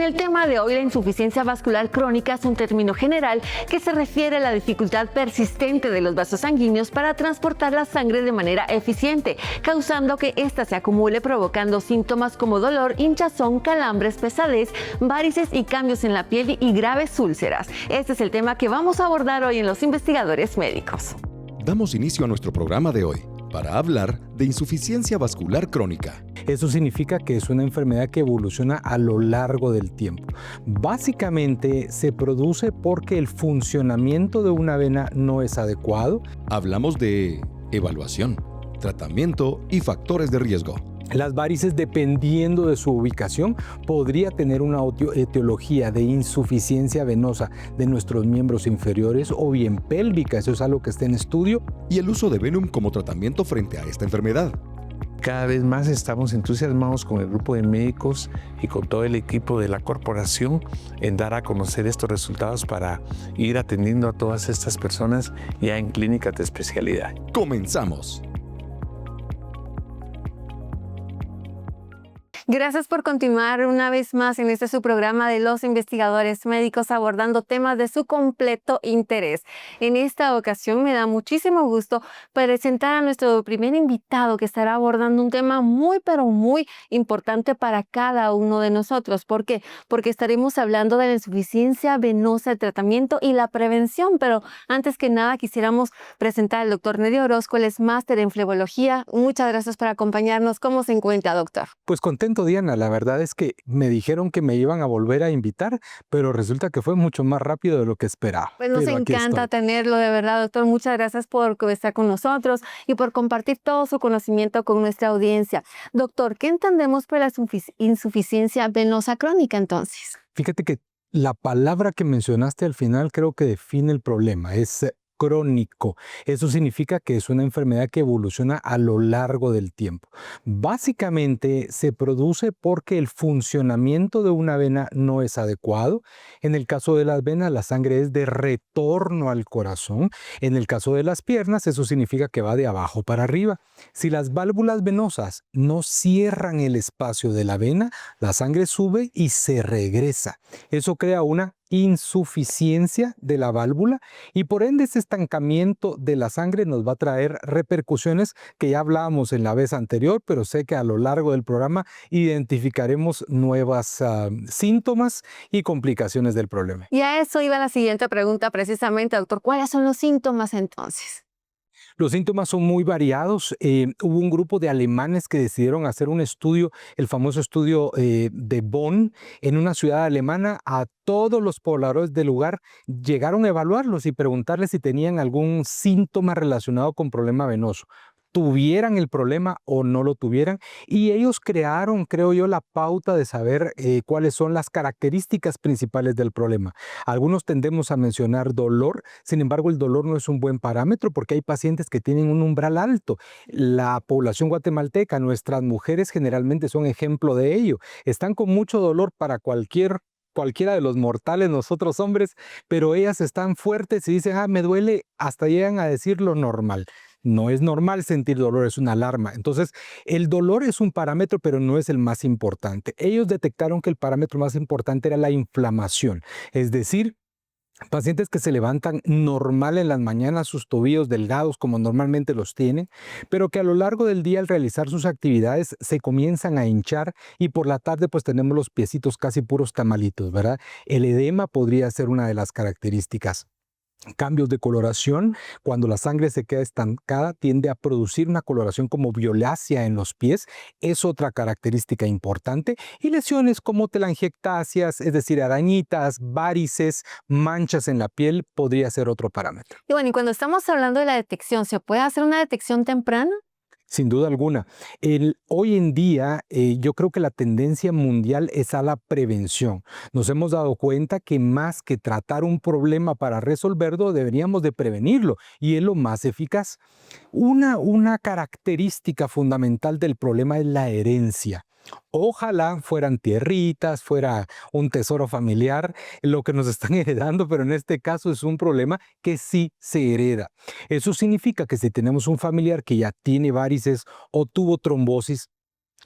el tema de hoy, la insuficiencia vascular crónica es un término general que se refiere a la dificultad persistente de los vasos sanguíneos para transportar la sangre de manera eficiente, causando que ésta se acumule, provocando síntomas como dolor, hinchazón, calambres, pesadez, varices y cambios en la piel y graves úlceras. Este es el tema que vamos a abordar hoy en Los Investigadores Médicos. Damos inicio a nuestro programa de hoy para hablar de insuficiencia vascular crónica. Eso significa que es una enfermedad que evoluciona a lo largo del tiempo. Básicamente se produce porque el funcionamiento de una vena no es adecuado. Hablamos de evaluación, tratamiento y factores de riesgo. Las varices, dependiendo de su ubicación, podría tener una etiología de insuficiencia venosa de nuestros miembros inferiores o bien pélvica. Eso es algo que está en estudio. Y el uso de Venum como tratamiento frente a esta enfermedad. Cada vez más estamos entusiasmados con el grupo de médicos y con todo el equipo de la corporación en dar a conocer estos resultados para ir atendiendo a todas estas personas ya en clínicas de especialidad. ¡Comenzamos! Gracias por continuar una vez más en este su programa de Los Investigadores Médicos, abordando temas de su completo interés. En esta ocasión me da muchísimo gusto presentar a nuestro primer invitado que estará abordando un tema muy pero muy importante para cada uno de nosotros. ¿Por qué? Porque estaremos hablando de la insuficiencia venosa, el tratamiento y la prevención. Pero antes que nada quisiéramos presentar al doctor Nery Orozco. Él es máster en flebología. Muchas gracias por acompañarnos. ¿Cómo se encuentra, doctor? Pues contento, Diana. La verdad es que me dijeron que me iban a volver a invitar, pero resulta que fue mucho más rápido de lo que esperaba. Pues nos encanta tenerlo, de verdad, doctor. Muchas gracias por estar con nosotros y por compartir todo su conocimiento con nuestra audiencia. Doctor, ¿qué entendemos por la insuficiencia venosa crónica entonces? Fíjate que la palabra que mencionaste al final creo que define el problema. Es crónico. Eso significa que es una enfermedad que evoluciona a lo largo del tiempo. Básicamente se produce porque el funcionamiento de una vena no es adecuado. En el caso de las venas, la sangre es de retorno al corazón. En el caso de las piernas, eso significa que va de abajo para arriba. Si las válvulas venosas no cierran el espacio de la vena, la sangre sube y se regresa. Eso crea una insuficiencia de la válvula y por ende ese estancamiento de la sangre nos va a traer repercusiones que ya hablábamos en la vez anterior, pero sé que a lo largo del programa identificaremos nuevas síntomas y complicaciones del problema. Y a eso iba la siguiente pregunta precisamente, doctor. ¿Cuáles son los síntomas entonces? Los síntomas son muy variados. Hubo un grupo de alemanes que decidieron hacer un estudio, el famoso estudio de Bonn, en una ciudad alemana. A todos los pobladores del lugar llegaron a evaluarlos y preguntarles si tenían algún síntoma relacionado con problema venoso, tuvieran el problema o no lo tuvieran, y ellos crearon, creo yo, la pauta de saber cuáles son las características principales del problema. Algunos tendemos a mencionar dolor, sin embargo el dolor no es un buen parámetro porque hay pacientes que tienen un umbral alto. La población guatemalteca, nuestras mujeres generalmente son ejemplo de ello. Están con mucho dolor para cualquiera de los mortales, nosotros hombres, pero ellas están fuertes y dicen, me duele, hasta llegan a decir lo normal. No es normal sentir dolor, es una alarma. Entonces, el dolor es un parámetro, pero no es el más importante. Ellos detectaron que el parámetro más importante era la inflamación, es decir, pacientes que se levantan normal en las mañanas, sus tobillos delgados como normalmente los tienen, pero que a lo largo del día al realizar sus actividades se comienzan a hinchar y por la tarde pues tenemos los piecitos casi puros tamalitos, ¿verdad? El edema podría ser una de las características. Cambios de coloración, cuando la sangre se queda estancada, tiende a producir una coloración como violácea en los pies, es otra característica importante, y lesiones como telangiectasias, es decir, arañitas, varices, manchas en la piel, podría ser otro parámetro. Y bueno, y cuando estamos hablando de la detección, ¿se puede hacer una detección temprana? Sin duda alguna. Hoy en día yo creo que la tendencia mundial es a la prevención. Nos hemos dado cuenta que más que tratar un problema para resolverlo, deberíamos de prevenirlo y es lo más eficaz. Una característica fundamental del problema es la herencia. Ojalá fueran tierritas, fuera un tesoro familiar, lo que nos están heredando, pero en este caso es un problema que sí se hereda. Eso significa que si tenemos un familiar que ya tiene varices o tuvo trombosis,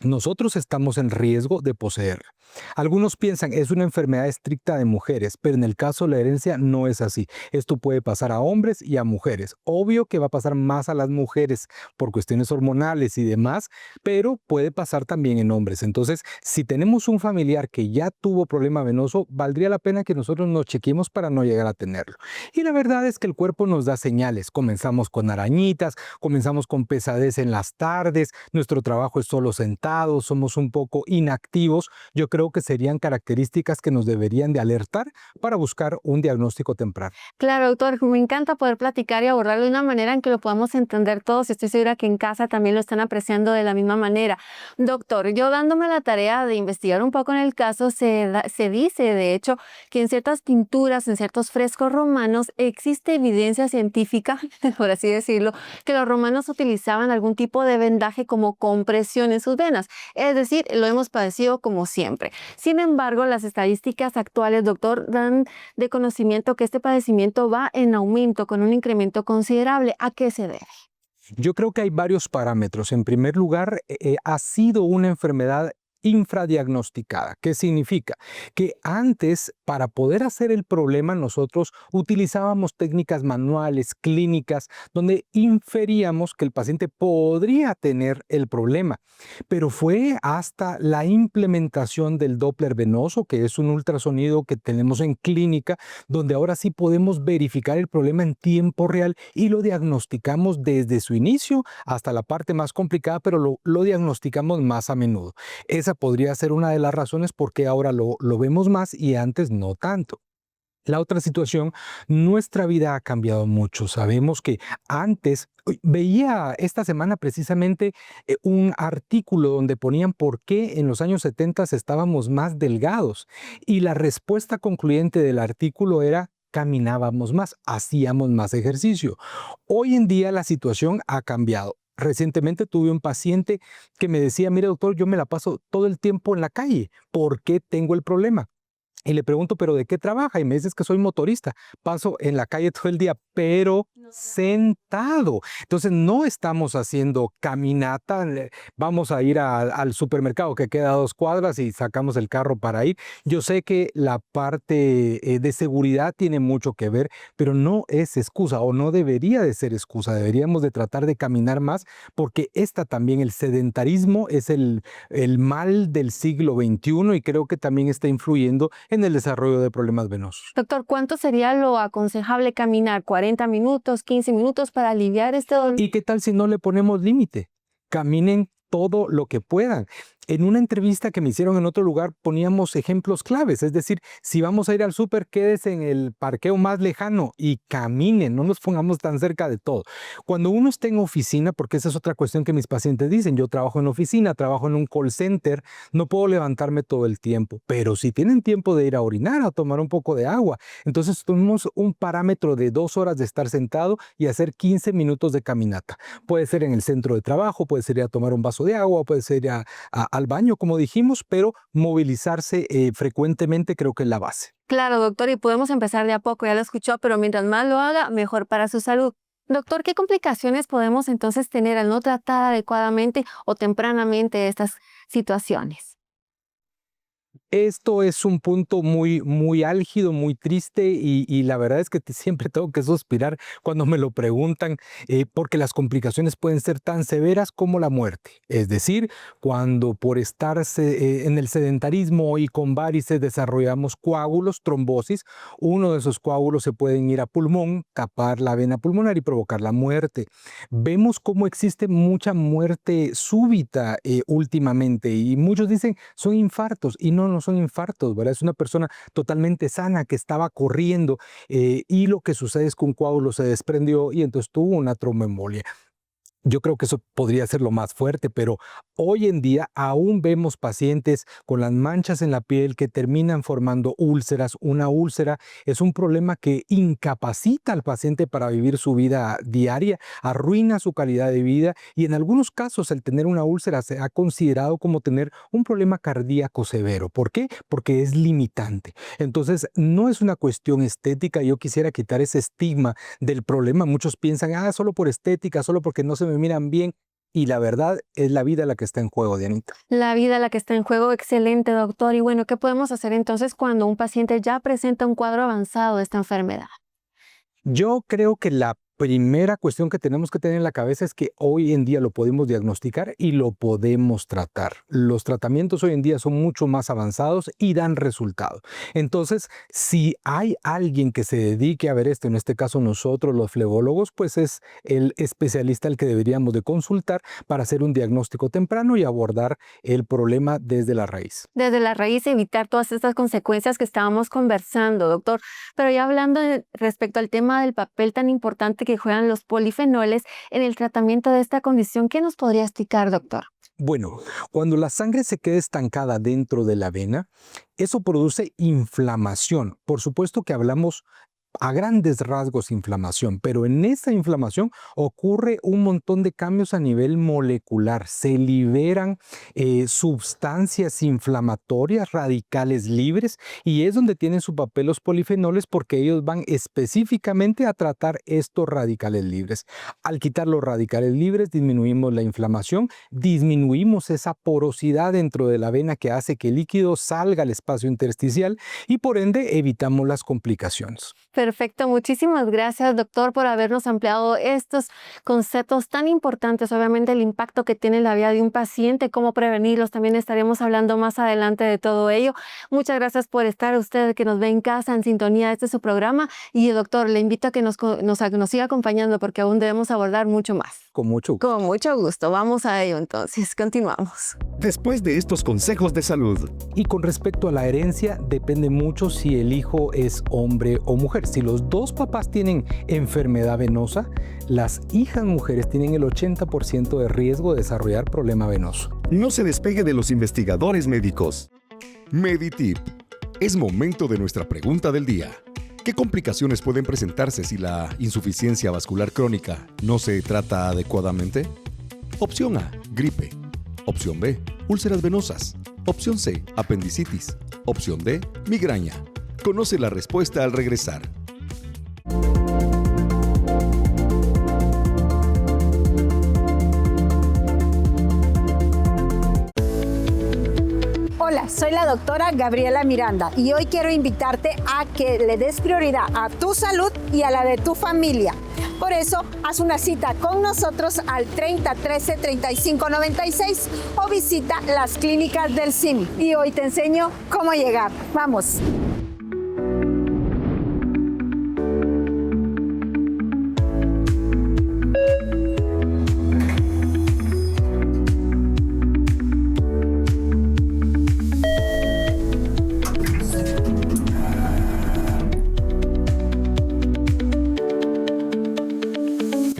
nosotros estamos en riesgo de poseerla. Algunos piensan es una enfermedad estricta de mujeres, pero en el caso de la herencia no es así. Esto puede pasar a hombres y a mujeres. Obvio que va a pasar más a las mujeres por cuestiones hormonales y demás, pero puede pasar también en hombres. Entonces, si tenemos un familiar que ya tuvo problema venoso, valdría la pena que nosotros nos chequemos para no llegar a tenerlo. Y la verdad es que el cuerpo nos da señales. Comenzamos con arañitas, comenzamos con pesadez en las tardes, nuestro trabajo es solo sentado, somos un poco inactivos. Yo creo que serían características que nos deberían de alertar para buscar un diagnóstico temprano. Claro, doctor, me encanta poder platicar y abordarlo de una manera en que lo podamos entender todos y estoy segura que en casa también lo están apreciando de la misma manera. Doctor, yo dándome la tarea de investigar un poco en el caso, se dice de hecho que en ciertas pinturas, en ciertos frescos romanos, existe evidencia científica, por así decirlo, que los romanos utilizaban algún tipo de vendaje como compresión en sus venas. Es decir, lo hemos padecido como siempre. Sin embargo, las estadísticas actuales, doctor, dan de conocimiento que este padecimiento va en aumento con un incremento considerable. ¿A qué se debe? Yo creo que hay varios parámetros. En primer lugar, ha sido una enfermedad infradiagnosticada. ¿Qué significa? Que antes, para poder hacer el problema, nosotros utilizábamos técnicas manuales, clínicas, donde inferíamos que el paciente podría tener el problema. Pero fue hasta la implementación del Doppler venoso, que es un ultrasonido que tenemos en clínica, donde ahora sí podemos verificar el problema en tiempo real y lo diagnosticamos desde su inicio hasta la parte más complicada, pero lo diagnosticamos más a menudo. Esa podría ser una de las razones por qué ahora lo vemos más y antes no tanto. La otra situación, nuestra vida ha cambiado mucho. Sabemos que antes, veía esta semana precisamente un artículo donde ponían por qué en los años 70 estábamos más delgados y la respuesta concluyente del artículo era caminábamos más, hacíamos más ejercicio. Hoy en día la situación ha cambiado. Recientemente tuve un paciente que me decía, mire doctor, yo me la paso todo el tiempo en la calle. ¿Por qué tengo el problema? Y le pregunto, ¿pero de qué trabaja? Y me dices que soy motorista. Paso en la calle todo el día, pero sentado. Entonces no estamos haciendo caminata. Vamos a ir al supermercado que queda a 2 cuadras y sacamos el carro para ir. Yo sé que la parte de seguridad tiene mucho que ver, pero no es excusa o no debería de ser excusa. Deberíamos de tratar de caminar más porque también, el sedentarismo es el mal del siglo XXI y creo que también está influyendo en el desarrollo de problemas venosos. Doctor, ¿cuánto sería lo aconsejable caminar? ¿40 minutos, 15 minutos para aliviar este dolor? ¿Y qué tal si no le ponemos límite? Caminen todo lo que puedan. En una entrevista que me hicieron en otro lugar poníamos ejemplos claves, es decir, si vamos a ir al súper, quédese en el parqueo más lejano y caminen, no nos pongamos tan cerca de todo. Cuando uno está en oficina, porque esa es otra cuestión que mis pacientes dicen, yo trabajo en oficina, trabajo en un call center, no puedo levantarme todo el tiempo, pero si tienen tiempo de ir a orinar, a tomar un poco de agua, entonces tenemos un parámetro de 2 horas de estar sentado y hacer 15 minutos de caminata. Puede ser en el centro de trabajo, puede ser ir a tomar un vaso de agua, puede ser ir al baño, como dijimos, pero movilizarse frecuentemente creo que es la base. Claro, doctor, y podemos empezar de a poco, ya lo escuchó, pero mientras más lo haga, mejor para su salud. Doctor, ¿qué complicaciones podemos entonces tener al no tratar adecuadamente o tempranamente estas situaciones? Esto es un punto muy álgido, muy triste y la verdad es que siempre tengo que suspirar cuando me lo preguntan porque las complicaciones pueden ser tan severas como la muerte. Es decir, cuando por estar en el sedentarismo y con varices desarrollamos coágulos, trombosis, uno de esos coágulos se pueden ir a pulmón, tapar la vena pulmonar y provocar la muerte. Vemos cómo existe mucha muerte súbita últimamente y muchos dicen son infartos y no son infartos, ¿verdad? Es una persona totalmente sana que estaba corriendo y lo que sucede es que un coágulo se desprendió y entonces tuvo una tromboembolia. Yo creo que eso podría ser lo más fuerte, pero hoy en día aún vemos pacientes con las manchas en la piel que terminan formando úlceras. Una úlcera es un problema que incapacita al paciente para vivir su vida diaria, arruina su calidad de vida y en algunos casos el tener una úlcera se ha considerado como tener un problema cardíaco severo. ¿Por qué? Porque es limitante. Entonces, no es una cuestión estética. Yo quisiera quitar ese estigma del problema. Muchos piensan, solo por estética, solo porque no se me miran bien. y la verdad es la vida la que está en juego, Dianita. La vida la que está en juego, excelente, doctor. Y bueno, ¿qué podemos hacer entonces cuando un paciente ya presenta un cuadro avanzado de esta enfermedad? Yo creo que la primera cuestión que tenemos que tener en la cabeza es que hoy en día lo podemos diagnosticar y lo podemos tratar. Los tratamientos hoy en día son mucho más avanzados y dan resultado. Entonces, si hay alguien que se dedique a ver esto, en este caso nosotros los flebólogos, pues es el especialista al que deberíamos de consultar para hacer un diagnóstico temprano y abordar el problema desde la raíz. Desde la raíz, evitar todas estas consecuencias que estábamos conversando, doctor. Pero ya hablando respecto al tema del papel tan importante que juegan los polifenoles en el tratamiento de esta condición, ¿qué nos podría explicar, doctor? Bueno, cuando la sangre se queda estancada dentro de la vena, eso produce inflamación. Por supuesto que hablamos a grandes rasgos inflamación, pero en esa inflamación ocurre un montón de cambios a nivel molecular. Se liberan sustancias inflamatorias, radicales libres, y es donde tienen su papel los polifenoles porque ellos van específicamente a tratar estos radicales libres. Al quitar los radicales libres, disminuimos la inflamación, disminuimos esa porosidad dentro de la vena que hace que el líquido salga al espacio intersticial y por ende evitamos las complicaciones. Perfecto, muchísimas gracias, doctor, por habernos ampliado estos conceptos tan importantes, obviamente el impacto que tiene en la vida de un paciente, cómo prevenirlos, también estaremos hablando más adelante de todo ello. Muchas gracias por estar usted que nos ve en casa, en sintonía de su programa, y doctor, le invito a que nos siga acompañando porque aún debemos abordar mucho más. Con mucho gusto. Con mucho gusto, vamos a ello entonces, continuamos. Después de estos consejos de salud. Y con respecto a la herencia, depende mucho si el hijo es hombre o mujer. Si los dos papás tienen enfermedad venosa, las hijas mujeres tienen el 80% de riesgo de desarrollar problema venoso. No se despegue de los investigadores médicos. Meditip. Es momento de nuestra pregunta del día. ¿Qué complicaciones pueden presentarse si la insuficiencia vascular crónica no se trata adecuadamente? Opción A, gripe. Opción B, úlceras venosas. Opción C, apendicitis. Opción D, migraña. Conoce la respuesta al regresar. Hola, soy la doctora Gabriela Miranda y hoy quiero invitarte a que le des prioridad a tu salud y a la de tu familia. Por eso, haz una cita con nosotros al 30 13 35 96 o visita las clínicas del CIM. Y hoy te enseño cómo llegar. ¡Vamos!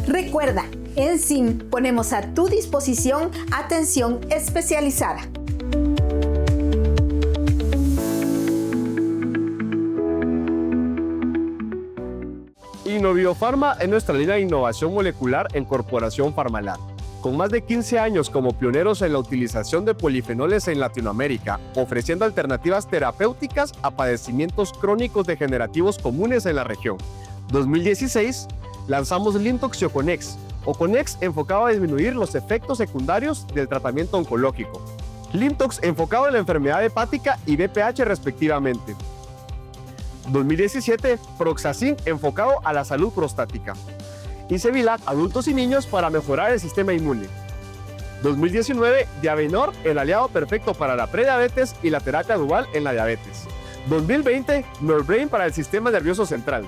Recuerda, en CIM ponemos a tu disposición atención especializada. Innoviofarma es nuestra línea de innovación molecular en Corporación Farmalab. Con más de 15 años como pioneros en la utilización de polifenoles en Latinoamérica, ofreciendo alternativas terapéuticas a padecimientos crónicos degenerativos comunes en la región. 2016, lanzamos Limtox y Oconex. Oconex enfocado a disminuir los efectos secundarios del tratamiento oncológico. Limtox enfocado en la enfermedad hepática y BPH respectivamente. 2017, Proxacin enfocado a la salud prostática. Y Cevilac, adultos y niños para mejorar el sistema inmune. 2019, Diabenor, el aliado perfecto para la prediabetes y la terapia dual en la diabetes. 2020, Norbrain para el sistema nervioso central.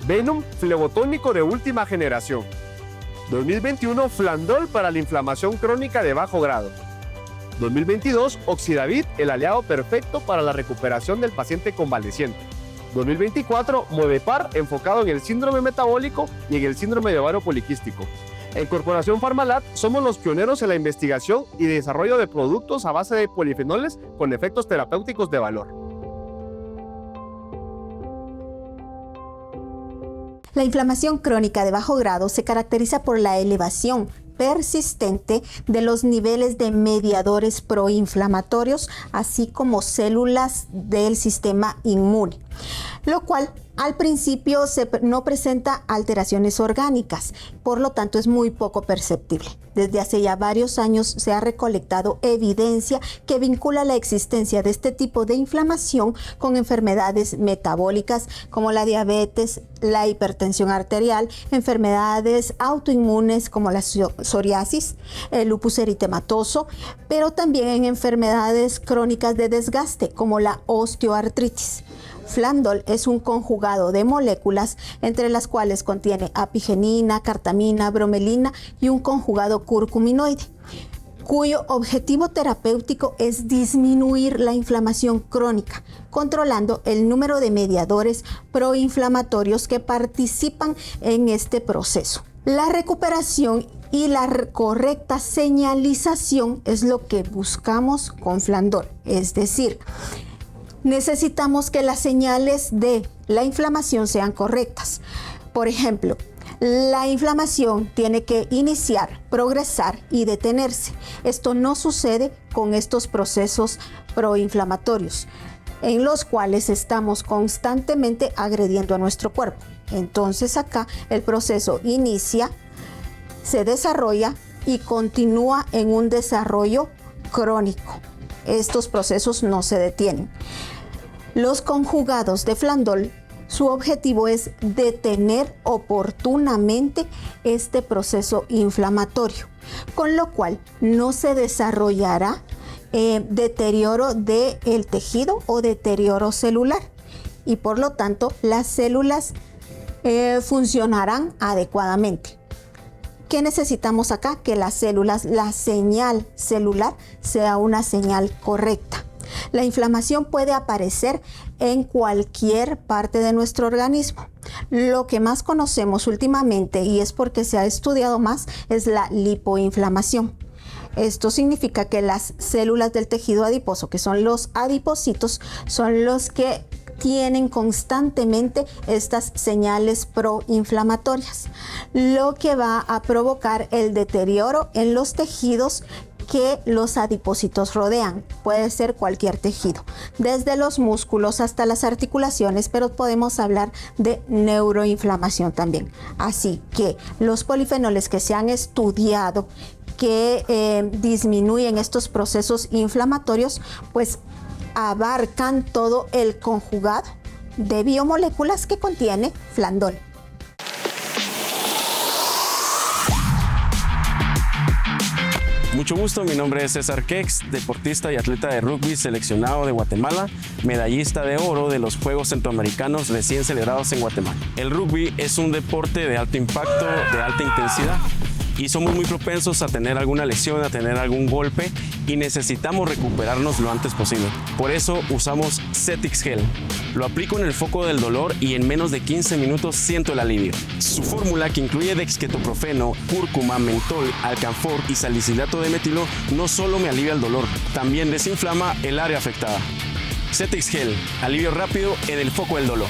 Venom, flebotónico de última generación. 2021, Flandol para la inflamación crónica de bajo grado. 2022, Oxidavit, el aliado perfecto para la recuperación del paciente convaleciente. 2024, Movepar, enfocado en el síndrome metabólico y en el síndrome de ovario poliquístico. En Corporación Farmalab somos los pioneros en la investigación y desarrollo de productos a base de polifenoles con efectos terapéuticos de valor. La inflamación crónica de bajo grado se caracteriza por la elevación persistente de los niveles de mediadores proinflamatorios, así como células del sistema inmune, lo cual Al principio no presenta alteraciones orgánicas, por lo tanto es muy poco perceptible. Desde hace ya varios años se ha recolectado evidencia que vincula la existencia de este tipo de inflamación con enfermedades metabólicas como la diabetes, la hipertensión arterial, enfermedades autoinmunes como la psoriasis, el lupus eritematoso, pero también en enfermedades crónicas de desgaste como la osteoartritis. Flandol es un conjugado de moléculas entre las cuales contiene apigenina, cartamina, bromelina y un conjugado curcuminoide, cuyo objetivo terapéutico es disminuir la inflamación crónica, controlando el número de mediadores proinflamatorios que participan en este proceso. La recuperación y la correcta señalización es lo que buscamos con Flandol, es decir, necesitamos que las señales de la inflamación sean correctas. Por ejemplo, la inflamación tiene que iniciar, progresar y detenerse. Esto no sucede con estos procesos proinflamatorios, en los cuales estamos constantemente agrediendo a nuestro cuerpo. Entonces acá el proceso inicia, se desarrolla y continúa en un desarrollo crónico. Estos procesos no se detienen. Los conjugados de Flandol, su objetivo es detener oportunamente este proceso inflamatorio, con lo cual no se desarrollará deterioro del tejido o deterioro celular y por lo tanto las células funcionarán adecuadamente. ¿Qué necesitamos acá? Que las células, la señal celular sea una señal correcta. La inflamación puede aparecer en cualquier parte de nuestro organismo. Lo que más conocemos últimamente, y es porque se ha estudiado más, es la lipoinflamación. Esto significa que las células del tejido adiposo, que son los adipocitos, son los que tienen constantemente estas señales proinflamatorias, lo que va a provocar el deterioro en los tejidos que los adipocitos rodean. Puede ser cualquier tejido, desde los músculos hasta las articulaciones, pero podemos hablar de neuroinflamación también. Así que los polifenoles que se han estudiado que disminuyen estos procesos inflamatorios, pues abarcan todo el conjugado de biomoléculas que contiene Flandol. Mucho gusto, mi nombre es César Kex, deportista y atleta de rugby seleccionado de Guatemala, medallista de oro de los Juegos Centroamericanos recién celebrados en Guatemala. El rugby es un deporte de alto impacto, de alta intensidad, y somos muy propensos a tener alguna lesión, a tener algún golpe, y necesitamos recuperarnos lo antes posible. Por eso usamos Cetix Gel. Lo aplico en el foco del dolor y en menos de 15 minutos siento el alivio. Su fórmula, que incluye dexketoprofeno, cúrcuma, mentol, alcanfor y salicilato de metilo, no solo me alivia el dolor, también desinflama el área afectada. Cetix Gel, alivio rápido en el foco del dolor.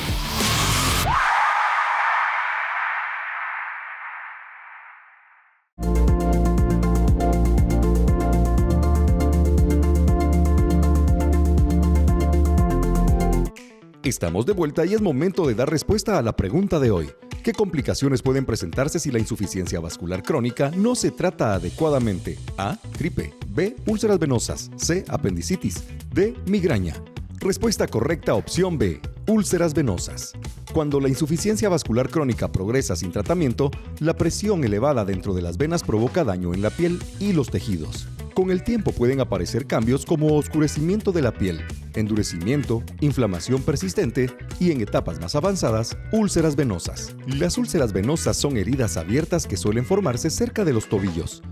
Estamos de vuelta y es momento de dar respuesta a la pregunta de hoy. ¿Qué complicaciones pueden presentarse si la insuficiencia vascular crónica no se trata adecuadamente? A. Gripe. B. Úlceras venosas. C. Apendicitis. D. Migraña. Respuesta correcta, opción B. Úlceras venosas. Cuando la insuficiencia vascular crónica progresa sin tratamiento, la presión elevada dentro de las venas provoca daño en la piel y los tejidos. Con el tiempo pueden aparecer cambios como oscurecimiento de la piel, endurecimiento, inflamación persistente y, en etapas más avanzadas, úlceras venosas. Las úlceras venosas son heridas abiertas que suelen formarse cerca de los tobillos.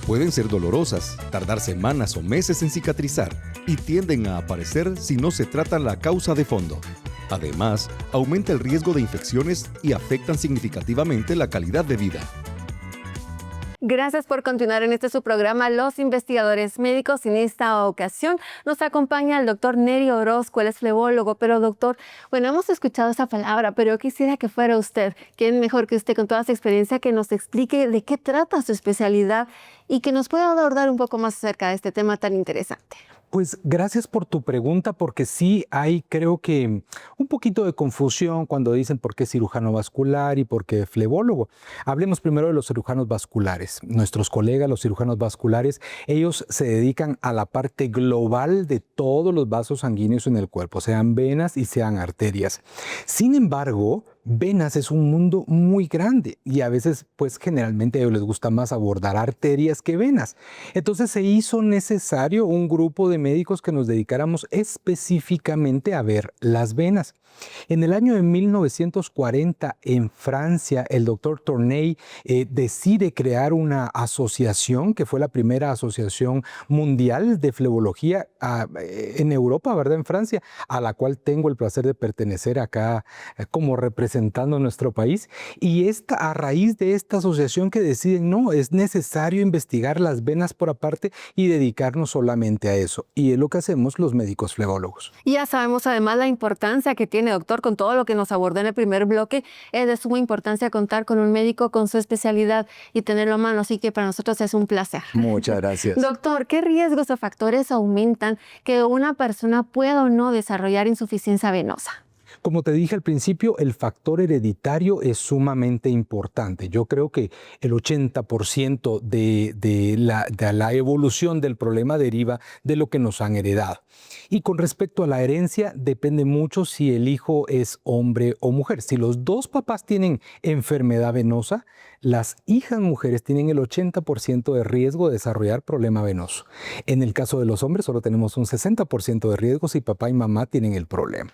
Pueden ser dolorosas, tardar semanas o meses en cicatrizar y tienden a aparecer si no se trata la causa de fondo. Además, aumenta el riesgo de infecciones y afectan significativamente la calidad de vida. Gracias por continuar en su programa Los Investigadores Médicos. En esta ocasión nos acompaña el doctor Neri Orozco, él es flebólogo. Pero doctor, bueno, hemos escuchado esa palabra, pero yo quisiera que fuera usted, ¿quién mejor que usted con toda su experiencia, que nos explique de qué trata su especialidad y que nos pueda abordar un poco más acerca de este tema tan interesante. Pues gracias por tu pregunta, porque sí hay, creo que, un poquito de confusión cuando dicen por qué cirujano vascular y por qué flebólogo. Hablemos primero de los cirujanos vasculares. Nuestros colegas, los cirujanos vasculares, ellos se dedican a la parte global de todos los vasos sanguíneos en el cuerpo, sean venas y sean arterias. Sin embargo, venas es un mundo muy grande y a veces, pues generalmente a ellos les gusta más abordar arterias que venas. Entonces se hizo necesario un grupo de médicos que nos dedicáramos específicamente a ver las venas. En el año de 1940, en Francia, el doctor Tournay decide crear una asociación, que fue la primera asociación mundial de flebología en Europa, ¿verdad? En Francia, a la cual tengo el placer de pertenecer acá como representando a nuestro país. Y a raíz de esta asociación que deciden, no, es necesario investigar las venas por aparte y dedicarnos solamente a eso. Y es lo que hacemos los médicos flebólogos. Y ya sabemos además la importancia que tiene, doctor, con todo lo que nos abordó en el primer bloque. Es de suma importancia contar con un médico con su especialidad y tenerlo a mano, así que para nosotros es un placer. Muchas gracias. Doctor, ¿qué riesgos o factores aumentan que una persona pueda o no desarrollar insuficiencia venosa? Como te dije al principio, el factor hereditario es sumamente importante. Yo creo que el 80% de la evolución del problema deriva de lo que nos han heredado. Y con respecto a la herencia, depende mucho si el hijo es hombre o mujer. Si los dos papás tienen enfermedad venosa, las hijas mujeres tienen el 80% de riesgo de desarrollar problema venoso. En el caso de los hombres, solo tenemos un 60% de riesgo si papá y mamá tienen el problema.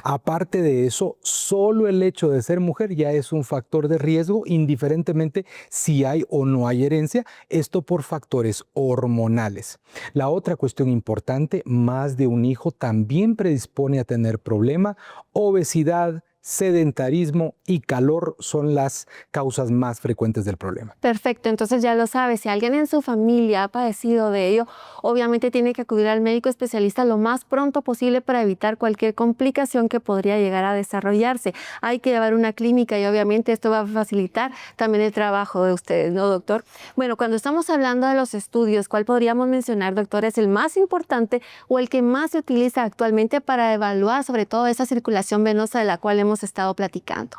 Aparte de eso, solo el hecho de ser mujer ya es un factor de riesgo, indiferentemente si hay o no hay herencia, esto por factores hormonales. La otra cuestión importante, más de un hijo también predispone a tener problema, obesidad, sedentarismo y calor son las causas más frecuentes del problema. Perfecto, entonces ya lo sabe, si alguien en su familia ha padecido de ello, obviamente tiene que acudir al médico especialista lo más pronto posible para evitar cualquier complicación que podría llegar a desarrollarse. Hay que llevar una clínica y obviamente esto va a facilitar también el trabajo de ustedes, ¿no, doctor? Bueno, cuando estamos hablando de los estudios, ¿cuál podríamos mencionar, doctor? ¿Es el más importante o el que más se utiliza actualmente para evaluar sobre todo esa circulación venosa de la cual hemos estado platicando?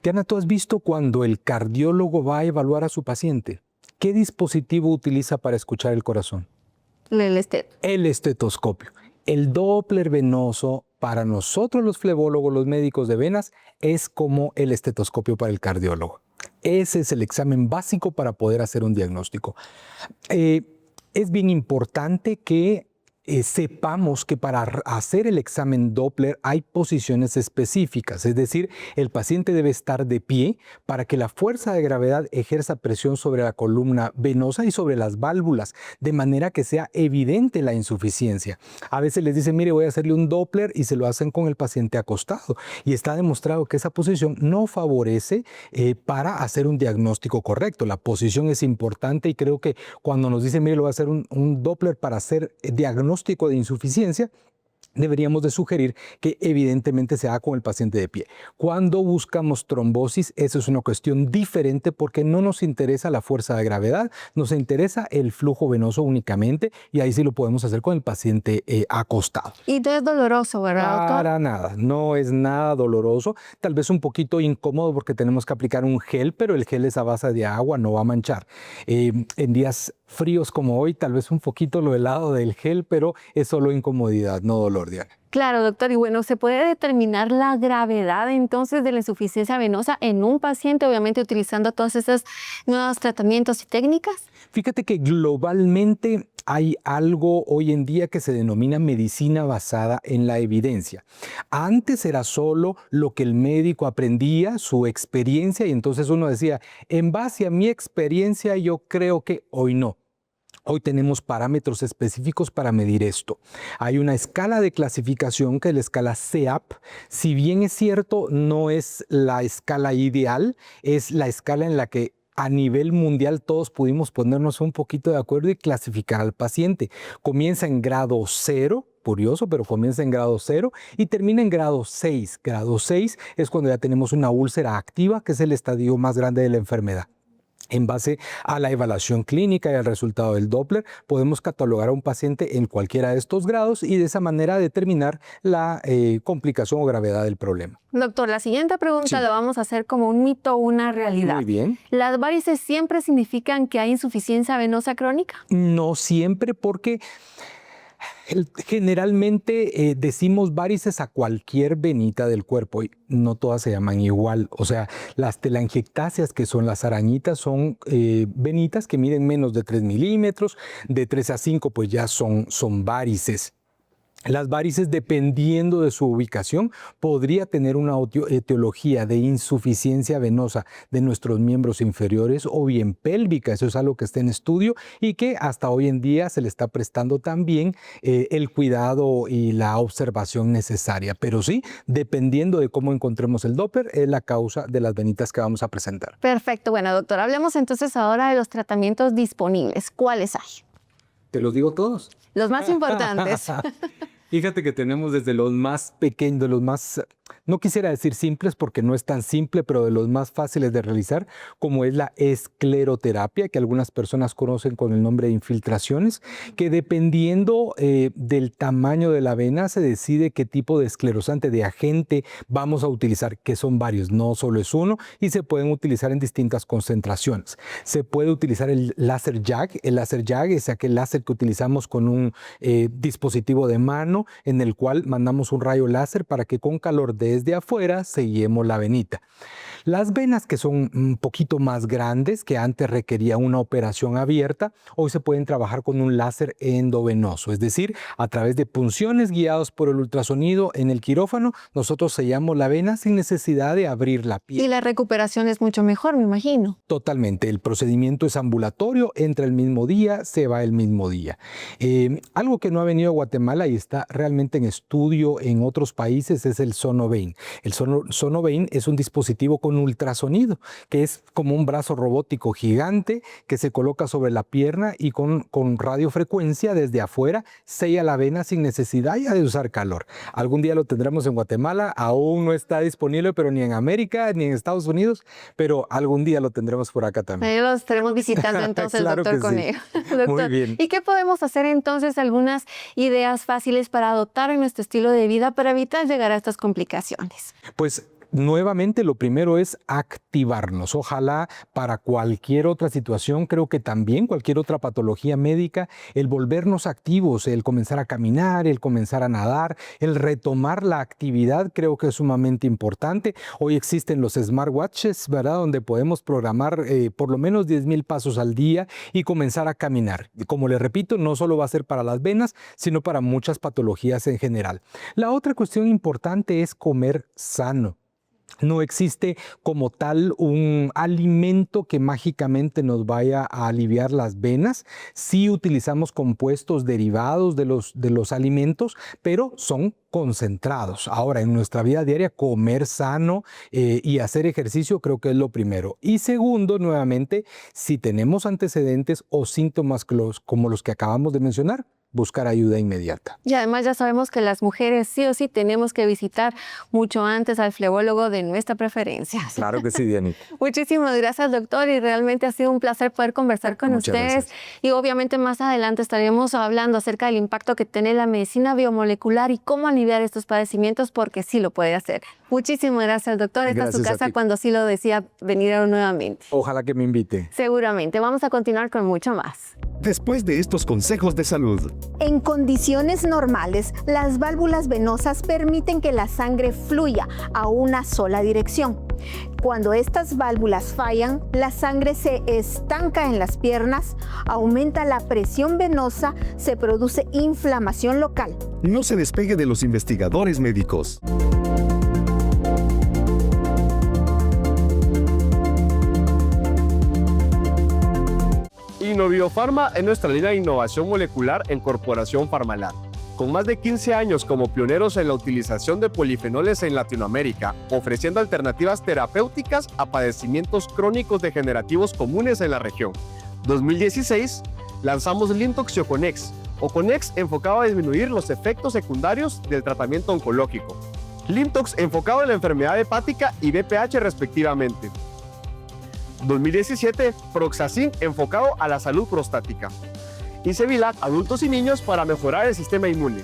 Diana, ¿tú has visto cuando el cardiólogo va a evaluar a su paciente? ¿Qué dispositivo utiliza para escuchar el corazón? El estetoscopio. El Doppler venoso, para nosotros los flebólogos, los médicos de venas, es como el estetoscopio para el cardiólogo. Ese es el examen básico para poder hacer un diagnóstico. Es bien importante que sepamos que para hacer el examen Doppler hay posiciones específicas, es decir, el paciente debe estar de pie para que la fuerza de gravedad ejerza presión sobre la columna venosa y sobre las válvulas, de manera que sea evidente la insuficiencia. A veces les dicen, mire, voy a hacerle un Doppler y se lo hacen con el paciente acostado. Y está demostrado que esa posición no favorece para hacer un diagnóstico correcto. La posición es importante y creo que cuando nos dicen, mire, lo voy a hacer un Doppler para hacer diagnóstico de insuficiencia, deberíamos de sugerir que evidentemente se haga con el paciente de pie. Cuando buscamos trombosis, eso es una cuestión diferente porque no nos interesa la fuerza de gravedad, nos interesa el flujo venoso únicamente y ahí sí lo podemos hacer con el paciente acostado. Y no es doloroso, ¿verdad, doctor? Para nada, no es nada doloroso, tal vez un poquito incómodo porque tenemos que aplicar un gel, pero el gel es a base de agua, no va a manchar. En días fríos como hoy, tal vez un poquito lo helado del gel, pero es solo incomodidad, no dolor, Diana. Claro, doctor. Y bueno, ¿se puede determinar la gravedad entonces de la insuficiencia venosa en un paciente, obviamente utilizando todos esos nuevos tratamientos y técnicas? Fíjate que globalmente hay algo hoy en día que se denomina medicina basada en la evidencia. Antes era solo lo que el médico aprendía, su experiencia, y entonces uno decía, en base a mi experiencia yo creo que hoy no. Hoy tenemos parámetros específicos para medir esto. Hay una escala de clasificación que es la escala CEAP. Si bien es cierto, no es la escala ideal, es la escala en la que a nivel mundial todos pudimos ponernos un poquito de acuerdo y clasificar al paciente. Comienza en grado 0, curioso, pero comienza en grado 0 y termina en grado 6. Grado 6 es cuando ya tenemos una úlcera activa, que es el estadio más grande de la enfermedad. En base a la evaluación clínica y al resultado del Doppler, podemos catalogar a un paciente en cualquiera de estos grados y de esa manera determinar la complicación o gravedad del problema. Doctor, la siguiente pregunta la vamos a hacer como un mito o una realidad. Muy bien. ¿Las varices siempre significan que hay insuficiencia venosa crónica? No siempre, porque generalmente decimos varices a cualquier venita del cuerpo y no todas se llaman igual. O sea, las telangiectasias, que son las arañitas, son venitas que miden menos de 3 milímetros, de 3 a 5 pues ya son varices. Las varices, dependiendo de su ubicación, podría tener una etiología de insuficiencia venosa de nuestros miembros inferiores o bien pélvica. Eso es algo que está en estudio y que hasta hoy en día se le está prestando también el cuidado y la observación necesaria. Pero sí, dependiendo de cómo encontremos el Doppler, es la causa de las venitas que vamos a presentar. Perfecto. Bueno, doctor, hablemos entonces ahora de los tratamientos disponibles. ¿Cuáles hay? ¿Te los digo todos? Los más importantes. Fíjate que tenemos desde los más pequeños, de los más, no quisiera decir simples porque no es tan simple, pero de los más fáciles de realizar, como es la escleroterapia, que algunas personas conocen con el nombre de infiltraciones, que dependiendo del tamaño de la vena se decide qué tipo de esclerosante, de agente vamos a utilizar, que son varios, no solo es uno, y se pueden utilizar en distintas concentraciones. Se puede utilizar el láser JAG. El láser JAG es aquel láser que utilizamos con un dispositivo de mano, en el cual mandamos un rayo láser para que con calor desde afuera sellemos la venita. Las venas que son un poquito más grandes, que antes requería una operación abierta, hoy se pueden trabajar con un láser endovenoso, es decir, a través de punciones guiados por el ultrasonido en el quirófano, nosotros sellamos la vena sin necesidad de abrir la piel. Y la recuperación es mucho mejor, me imagino. Totalmente, el procedimiento es ambulatorio, entra el mismo día, se va el mismo día. Algo que no ha venido a Guatemala y está realmente en estudio en otros países es el Sonovein. El Sonovein es un dispositivo con ultrasonido, que es como un brazo robótico gigante que se coloca sobre la pierna y con radiofrecuencia desde afuera sella la vena sin necesidad ya de usar calor. Algún día lo tendremos en Guatemala, aún no está disponible, pero ni en América ni en Estados Unidos, pero algún día lo tendremos por acá también. Ahí lo estaremos visitando entonces, Claro doctor que sí. Conejo. Doctor, muy bien. ¿y qué podemos hacer entonces? Algunas ideas fáciles para adoptar en nuestro estilo de vida para evitar llegar a estas complicaciones. Pues nuevamente, lo primero es activarnos. Ojalá para cualquier otra situación, creo que también cualquier otra patología médica, el volvernos activos, el comenzar a caminar, el comenzar a nadar, el retomar la actividad, creo que es sumamente importante. Hoy existen los smartwatches, ¿verdad?, donde podemos programar por lo menos 10,000 pasos al día y comenzar a caminar. Como les repito, no solo va a ser para las venas, sino para muchas patologías en general. La otra cuestión importante es comer sano. No existe como tal un alimento que mágicamente nos vaya a aliviar las venas. Sí utilizamos compuestos derivados de los alimentos, pero son concentrados. Ahora, en nuestra vida diaria, comer sano y hacer ejercicio creo que es lo primero. Y segundo, nuevamente, si tenemos antecedentes o síntomas como los que acabamos de mencionar, buscar ayuda inmediata. Y además ya sabemos que las mujeres sí o sí tenemos que visitar mucho antes al flebólogo de nuestra preferencia. Claro que sí, Dianita. Muchísimas gracias, doctor, y realmente ha sido un placer poder conversar con Muchas ustedes. gracias. Y obviamente más adelante estaremos hablando acerca del impacto que tiene la medicina biomolecular y cómo aliviar estos padecimientos, porque sí lo puede hacer. Muchísimas gracias, doctor. Esta es su Gracias a casa ti. cuando sí lo decía venir nuevamente. Ojalá que me invite. Seguramente. Vamos a continuar con mucho más. Después de estos consejos de salud, En condiciones normales, las válvulas venosas permiten que la sangre fluya a una sola dirección. Cuando estas válvulas fallan, la sangre se estanca en las piernas, aumenta la presión venosa, se produce inflamación local. no se despegue de los investigadores médicos. Innoviofarma es nuestra línea de innovación molecular en Corporación Farmalab. Con más de 15 años como pioneros en la utilización de polifenoles en Latinoamérica, ofreciendo alternativas terapéuticas a padecimientos crónicos degenerativos comunes en la región. 2016, lanzamos Lintox y Oconex. Oconex enfocado a disminuir los efectos secundarios del tratamiento oncológico. Lintox enfocado en la enfermedad hepática y BPH respectivamente. 2017, Proxacin enfocado a la salud prostática. Y Cevilac, adultos y niños para mejorar el sistema inmune.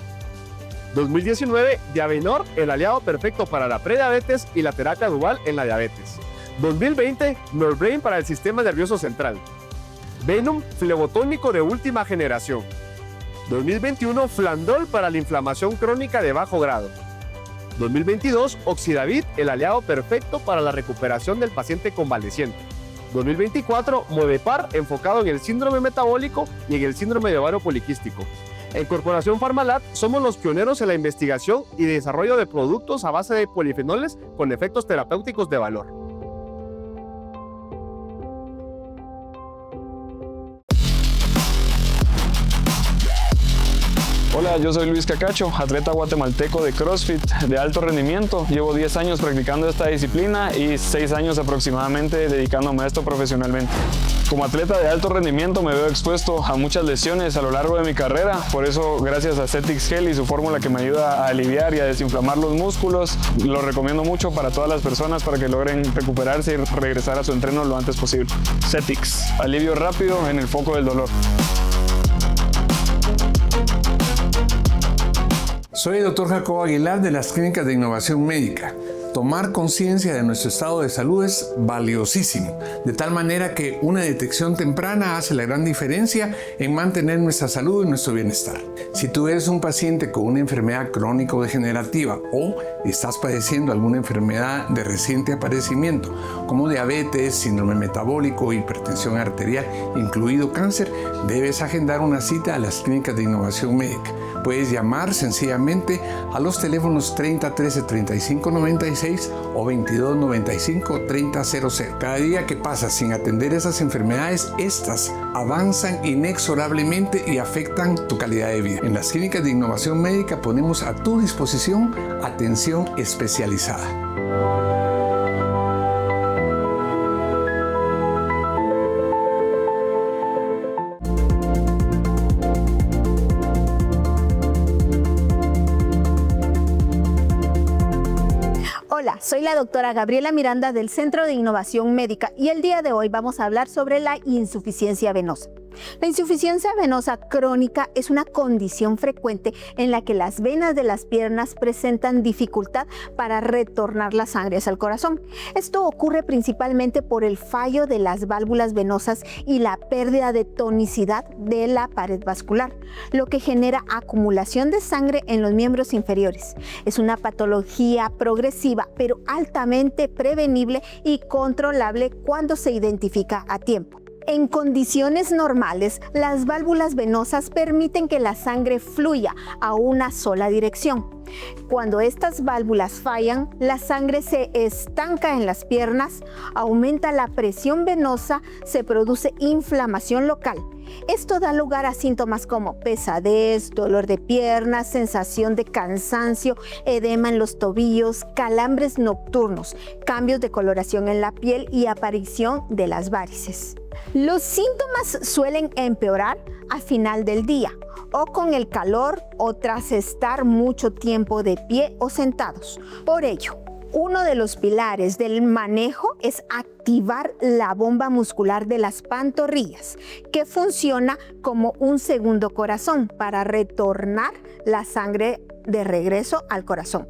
2019, Diabenor, el aliado perfecto para la prediabetes y la terapia dual en la diabetes. 2020, Norbrain para el sistema nervioso central. Venom, flebotónico de última generación. 2021, Flandol para la inflamación crónica de bajo grado. 2022, Oxidavit, el aliado perfecto para la recuperación del paciente convaleciente. 2024, Modepar, enfocado en el síndrome metabólico y en el síndrome de ovario poliquístico. En Corporación Pharmalat somos los pioneros en la investigación y desarrollo de productos a base de polifenoles con efectos terapéuticos de valor. Hola, yo soy Luis Cacacho, atleta guatemalteco de CrossFit de alto rendimiento. Llevo 10 años practicando esta disciplina y 6 años aproximadamente dedicándome a esto profesionalmente. Como atleta de alto rendimiento me veo expuesto a muchas lesiones a lo largo de mi carrera, por eso gracias a Cetix Gel y su fórmula que me ayuda a aliviar y a desinflamar los músculos, lo recomiendo mucho para todas las personas para que logren recuperarse y regresar a su entreno lo antes posible. Cetix, alivio rápido en el foco del dolor. Soy el Dr. Jacobo Aguilar de las Clínicas de Innovación Médica. Tomar conciencia de nuestro estado de salud es valiosísimo, de tal manera que una detección temprana hace la gran diferencia en mantener nuestra salud y nuestro bienestar. Si tú eres un paciente con una enfermedad crónico-degenerativa o estás padeciendo alguna enfermedad de reciente aparecimiento, como diabetes, síndrome metabólico, hipertensión arterial, incluido cáncer, debes agendar una cita a las Clínicas de Innovación Médica. Puedes llamar sencillamente a los teléfonos 30 13 35 96 o 22 95 30 00. Cada día que pasa sin atender esas enfermedades, estas avanzan inexorablemente y afectan tu calidad de vida. En las Clínicas de Innovación Médica ponemos a tu disposición atención especializada. Hola, soy la doctora Gabriela Miranda del Centro de Innovación Médica y el día de hoy vamos a hablar sobre la insuficiencia venosa. La insuficiencia venosa crónica es una condición frecuente en la que las venas de las piernas presentan dificultad para retornar la sangre hacia el corazón. Esto ocurre principalmente por el fallo de las válvulas venosas y la pérdida de tonicidad de la pared vascular, lo que genera acumulación de sangre en los miembros inferiores. Es una patología progresiva, pero altamente prevenible y controlable cuando se identifica a tiempo. En condiciones normales, las válvulas venosas permiten que la sangre fluya a una sola dirección. Cuando estas válvulas fallan, la sangre se estanca en las piernas, aumenta la presión venosa, se produce inflamación local. Esto da lugar a síntomas como pesadez, dolor de piernas, sensación de cansancio, edema en los tobillos, calambres nocturnos, cambios de coloración en la piel y aparición de las varices. Los síntomas suelen empeorar al final del día o con el calor o tras estar mucho tiempo de pie o sentados. Por ello, uno de los pilares del manejo es activar la bomba muscular de las pantorrillas, que funciona como un segundo corazón para retornar la sangre de regreso al corazón.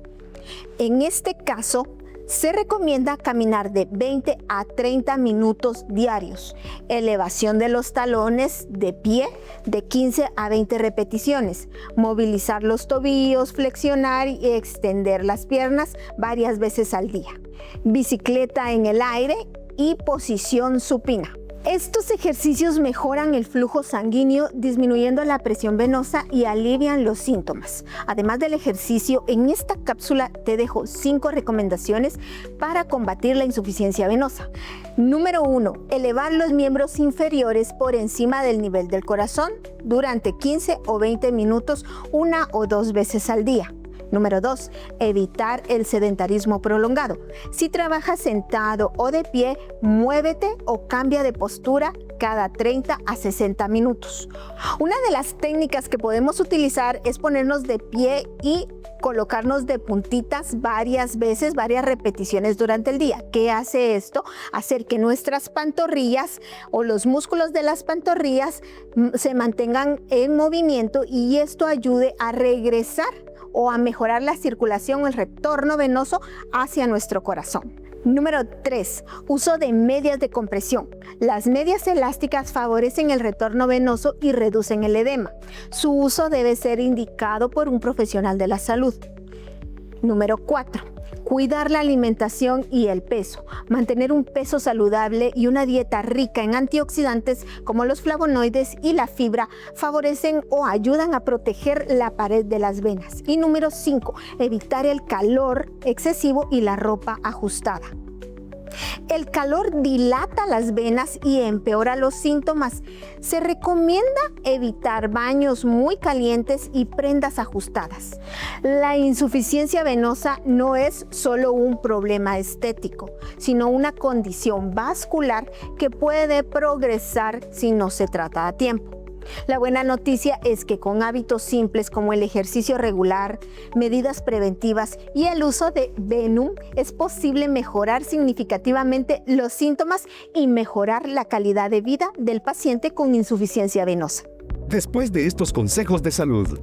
En este caso, se recomienda caminar de 20 a 30 minutos diarios, elevación de los talones de pie de 15 a 20 repeticiones, movilizar los tobillos, flexionar y extender las piernas varias veces al día, bicicleta en el aire y posición supina. Estos ejercicios mejoran el flujo sanguíneo, disminuyendo la presión venosa y alivian los síntomas. Además del ejercicio, en esta cápsula te dejo 5 recomendaciones para combatir la insuficiencia venosa. Número 1. Elevar los miembros inferiores por encima del nivel del corazón durante 15 o 20 minutos, 1 o 2 veces al día. Número 2. Evitar el sedentarismo prolongado. Si trabajas sentado o de pie, muévete o cambia de postura cada 30 a 60 minutos. Una de las técnicas que podemos utilizar es ponernos de pie y colocarnos de puntitas varias veces, varias repeticiones durante el día. ¿Qué hace esto? Hacer que nuestras pantorrillas o los músculos de las pantorrillas se mantengan en movimiento y esto ayude a regresar o a mejorar la circulación o el retorno venoso hacia nuestro corazón. Número 3. Uso de medias de compresión. Las medias elásticas favorecen el retorno venoso y reducen el edema. Su uso debe ser indicado por un profesional de la salud. Número 4. Cuidar la alimentación y el peso. Mantener un peso saludable y una dieta rica en antioxidantes como los flavonoides y la fibra favorecen o ayudan a proteger la pared de las venas. Y número 5. Evitar el calor excesivo y la ropa ajustada. El calor dilata las venas y empeora los síntomas. Se recomienda evitar baños muy calientes y prendas ajustadas. La insuficiencia venosa no es solo un problema estético, sino una condición vascular que puede progresar si no se trata a tiempo. La buena noticia es que con hábitos simples como el ejercicio regular, medidas preventivas y el uso de Venum es posible mejorar significativamente los síntomas y mejorar la calidad de vida del paciente con insuficiencia venosa. Después de estos consejos de salud,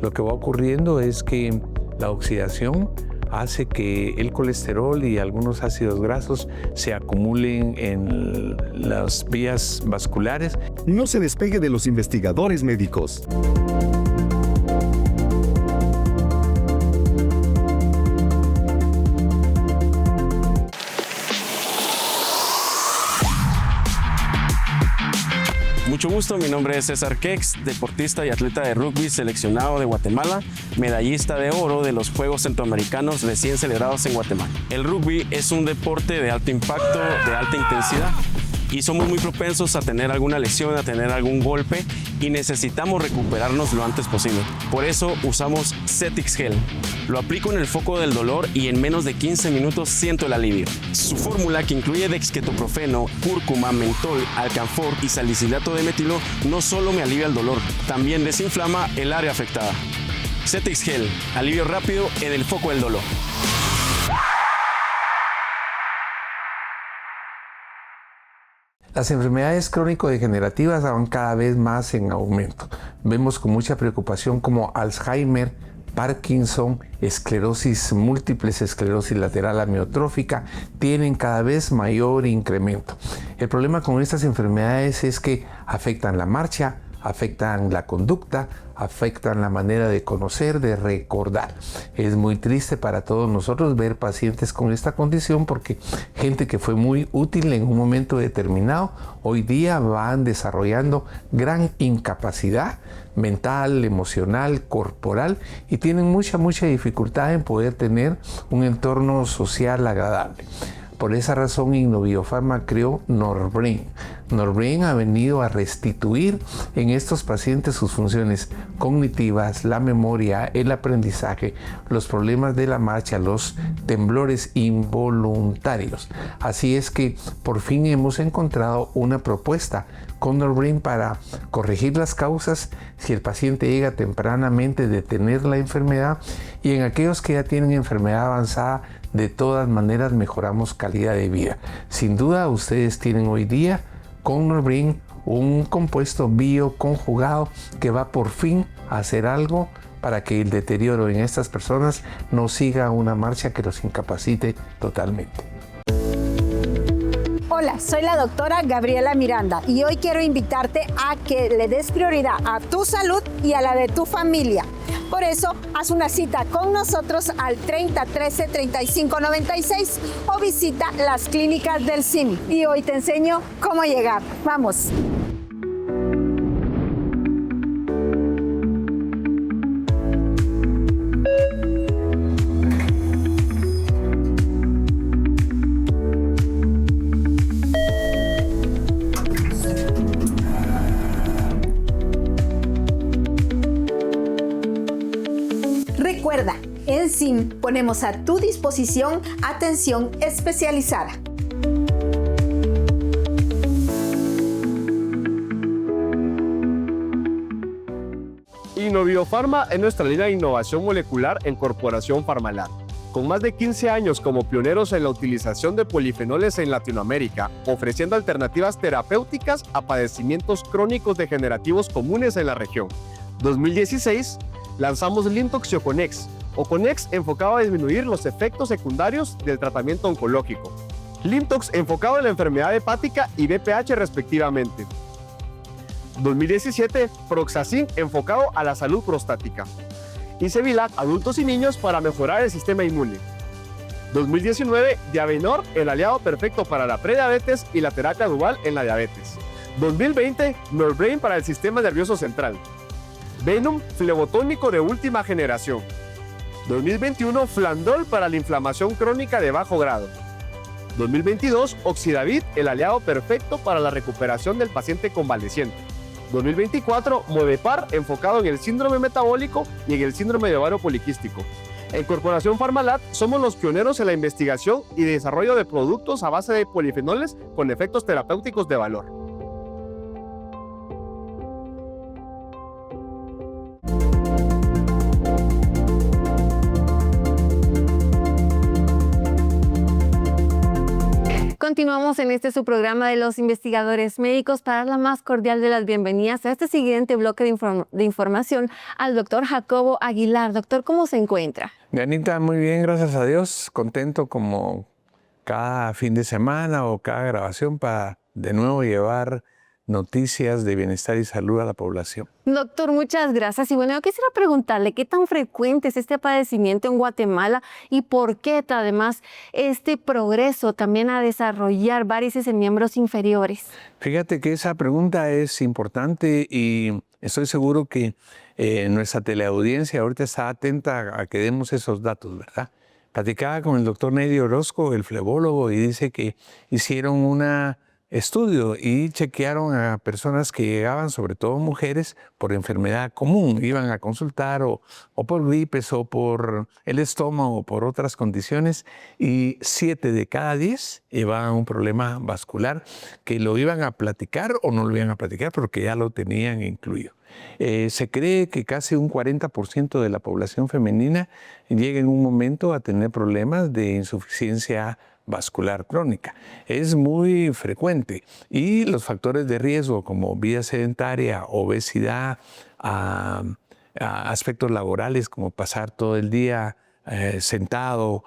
lo que va ocurriendo es que la oxidación hace que el colesterol y algunos ácidos grasos se acumulen en las vías vasculares. no se despegue de los investigadores médicos. Mucho gusto, mi nombre es César Kex, deportista y atleta de rugby seleccionado de Guatemala, medallista de oro de los Juegos Centroamericanos recién celebrados en Guatemala. El rugby es un deporte de alto impacto, de alta intensidad y somos muy propensos a tener alguna lesión, a tener algún golpe y necesitamos recuperarnos lo antes posible. Por eso usamos Cetix Gel. Lo aplico en el foco del dolor y en menos de 15 minutos siento el alivio. Su fórmula, que incluye dexketoprofeno, cúrcuma, mentol, alcanfor y salicilato de metilo, no solo me alivia el dolor, también desinflama el área afectada. Cetix Gel, alivio rápido en el foco del dolor. Las enfermedades crónico-degenerativas van cada vez más en aumento. Vemos con mucha preocupación como Alzheimer, Parkinson, esclerosis múltiple, esclerosis lateral amiotrófica, tienen cada vez mayor incremento. El problema con estas enfermedades es que afectan la marcha, afectan la conducta, afectan la manera de conocer, de recordar. Es muy triste para todos nosotros ver pacientes con esta condición porque gente que fue muy útil en un momento determinado, hoy día van desarrollando gran incapacidad mental, emocional, corporal y tienen mucha dificultad en poder tener un entorno social agradable. Por esa razón, Innoviofarma creó Norbrain. Norbrain ha venido a restituir en estos pacientes sus funciones cognitivas, la memoria, el aprendizaje, los problemas de la marcha, los temblores involuntarios. Así es que por fin hemos encontrado una propuesta con Norbrain para corregir las causas si el paciente llega tempranamente a detener la enfermedad y en aquellos que ya tienen enfermedad avanzada, de todas maneras mejoramos calidad de vida. Sin duda ustedes tienen hoy día con Norbrain un compuesto bioconjugado que va por fin a hacer algo para que el deterioro en estas personas no siga una marcha que los incapacite totalmente. Hola, soy la doctora Gabriela Miranda y hoy quiero invitarte a que le des prioridad a tu salud y a la de tu familia. Por eso, haz una cita con nosotros al 30 13 35 96 o visita las clínicas del CIM. Y hoy te enseño cómo llegar. ¡Vamos! Recuerda, en CIM ponemos a tu disposición atención especializada. Innoviofarma es nuestra línea de innovación molecular en Corporación Farmalab. Con más de 15 años como pioneros en la utilización de polifenoles en Latinoamérica, ofreciendo alternativas terapéuticas a padecimientos crónicos degenerativos comunes en la región. 2016, lanzamos Limtox y Oconex. Oconex enfocado a disminuir los efectos secundarios del tratamiento oncológico. Limtox enfocado en la enfermedad hepática y BPH respectivamente. 2017, Proxacin enfocado a la salud prostática. Y Cevilac, adultos y niños para mejorar el sistema inmune. 2019, Diavenor, el aliado perfecto para la prediabetes y la terapia dual en la diabetes. 2020, Norbrain para el sistema nervioso central. Venom, flebotónico de última generación. 2021, Flandol para la inflamación crónica de bajo grado. 2022, Oxidavit, el aliado perfecto para la recuperación del paciente convaleciente. 2024, Movepar, enfocado en el síndrome metabólico y en el síndrome de ovario poliquístico. En Corporación Farmalab somos los pioneros en la investigación y desarrollo de productos a base de polifenoles con efectos terapéuticos de valor. Continuamos en este su programa de los investigadores médicos para dar la más cordial de las bienvenidas a este siguiente bloque de información al doctor Jacobo Aguilar. Doctor, ¿cómo se encuentra? Dianita, muy bien, gracias a Dios. Contento como cada fin de semana o cada grabación para de nuevo llevar noticias de bienestar y salud a la población. Doctor, muchas gracias. Y bueno, yo quisiera preguntarle qué tan frecuente es este padecimiento en Guatemala y por qué además este progreso también a desarrollar varices en miembros inferiores. Fíjate que esa pregunta es importante y estoy seguro que nuestra teleaudiencia ahorita está atenta a que demos esos datos, ¿verdad? Platicaba con el doctor Nedi Orozco, el flebólogo, y dice que hicieron un estudio y chequearon a personas que llegaban, sobre todo mujeres, por enfermedad común. Iban a consultar o por gripes o por el estómago o por otras condiciones y 7 de cada 10 llevaban un problema vascular que lo iban a platicar o no lo iban a platicar porque ya lo tenían incluido. Se cree que casi un 40% de la población femenina llega en un momento a tener problemas de insuficiencia vascular crónica. Es muy frecuente y los factores de riesgo como vida sedentaria, obesidad, aspectos laborales como pasar todo el día sentado,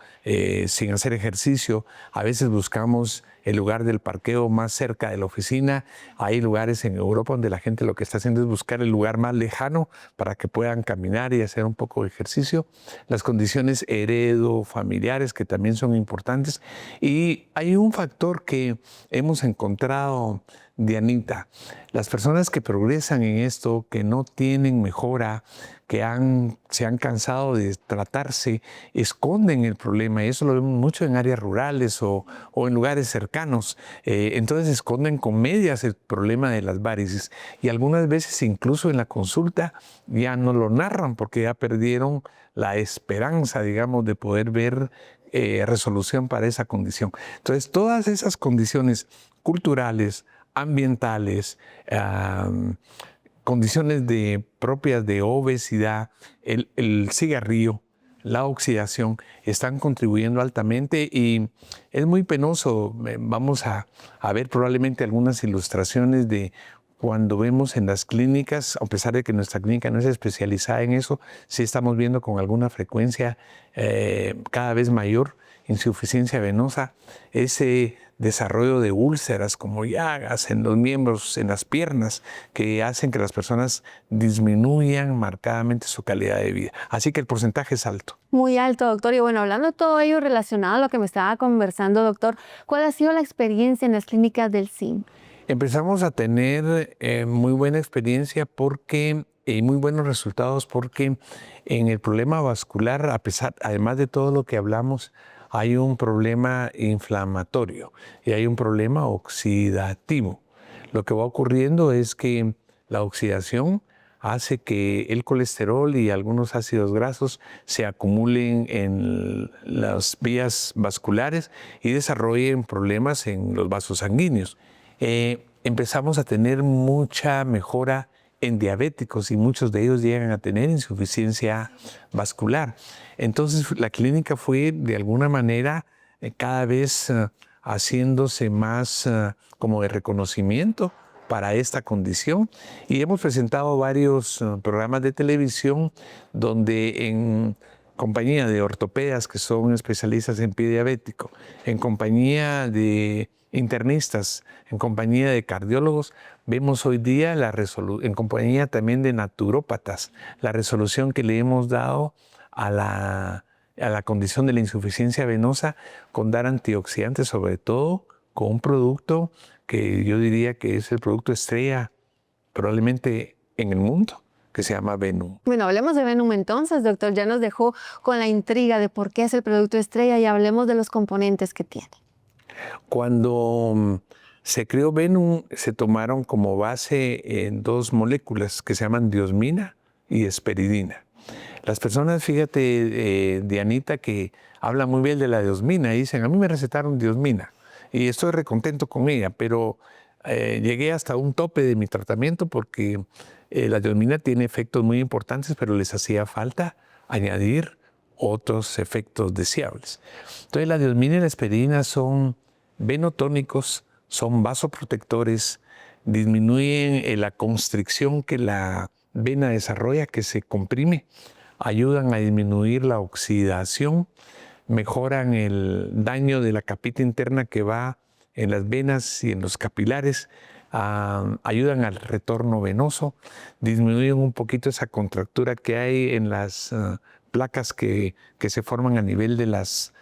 sin hacer ejercicio. A veces buscamos el lugar del parqueo más cerca de la oficina. Hay lugares en Europa donde la gente lo que está haciendo es buscar el lugar más lejano para que puedan caminar y hacer un poco de ejercicio. Las condiciones heredofamiliares que también son importantes. Y hay un factor que hemos encontrado, Dianita. Las personas que progresan en esto, que no tienen mejora, que se han cansado de tratarse, esconden el problema. Y eso lo vemos mucho en áreas rurales o en lugares cercanos. Entonces esconden con medias el problema de las varices. Y algunas veces incluso en la consulta ya no lo narran porque ya perdieron la esperanza, digamos, de poder ver resolución para esa condición. Entonces todas esas condiciones culturales, ambientales, condiciones propias de obesidad, el cigarrillo, la oxidación, están contribuyendo altamente y es muy penoso. Vamos a ver probablemente algunas ilustraciones de cuando vemos en las clínicas, a pesar de que nuestra clínica no es especializada en eso, sí estamos viendo con alguna frecuencia cada vez mayor insuficiencia venosa, ese desarrollo de úlceras como llagas en los miembros, en las piernas, que hacen que las personas disminuyan marcadamente su calidad de vida. Así que el porcentaje es alto. Muy alto, doctor. Y bueno, hablando de todo ello relacionado a lo que me estaba conversando, doctor, ¿cuál ha sido la experiencia en las clínicas del CIN? Empezamos a tener muy buena experiencia y muy buenos resultados porque en el problema vascular, además de todo lo que hablamos, hay un problema inflamatorio y hay un problema oxidativo. Lo que va ocurriendo es que la oxidación hace que el colesterol y algunos ácidos grasos se acumulen en las vías vasculares y desarrollen problemas en los vasos sanguíneos. Empezamos a tener mucha mejora en diabéticos y muchos de ellos llegan a tener insuficiencia vascular. Entonces la clínica fue de alguna manera cada vez haciéndose más como de reconocimiento para esta condición, y hemos presentado varios programas de televisión donde en compañía de ortopedas que son especialistas en pie diabético, en compañía de internistas, en compañía de cardiólogos, vemos hoy día en compañía también de naturópatas, la resolución que le hemos dado a la condición de la insuficiencia venosa con dar antioxidantes, sobre todo con un producto que yo diría que es el producto estrella probablemente en el mundo, que se llama Venum. Bueno, hablemos de Venum entonces, doctor. Ya nos dejó con la intriga de por qué es el producto estrella y hablemos de los componentes que tiene. Cuando se creó Venum, se tomaron como base en 2 moléculas que se llaman diosmina y hesperidina. Las personas, fíjate, Dianita, que hablan muy bien de la diosmina y dicen, a mí me recetaron diosmina y estoy recontento con ella, pero llegué hasta un tope de mi tratamiento porque la diosmina tiene efectos muy importantes, pero les hacía falta añadir otros efectos deseables. Entonces la diosmina y la hesperidina son venotónicos, son vasoprotectores, disminuyen la constricción que la vena desarrolla, que se comprime, ayudan a disminuir la oxidación, mejoran el daño de la capita interna que va en las venas y en los capilares, ayudan al retorno venoso, disminuyen un poquito esa contractura que hay en las placas que se forman a nivel de los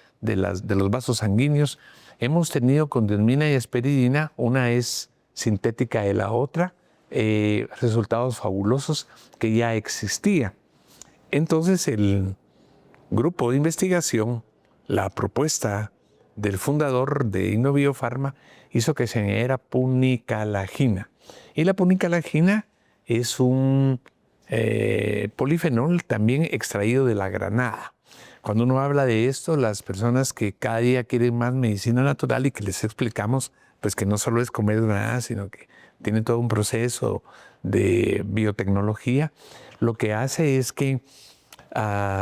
vasos sanguíneos. Hemos tenido con diosmina y hesperidina, una es sintética de la otra, resultados fabulosos que ya existían. Entonces el grupo de investigación, la propuesta del fundador de Innobiopharma hizo que se añadiera punicalagina. Y la punicalagina es un polifenol también extraído de la granada. Cuando uno habla de esto, las personas que cada día quieren más medicina natural y que les explicamos pues que no solo es comer granada, sino que tiene todo un proceso de biotecnología, lo que hace es que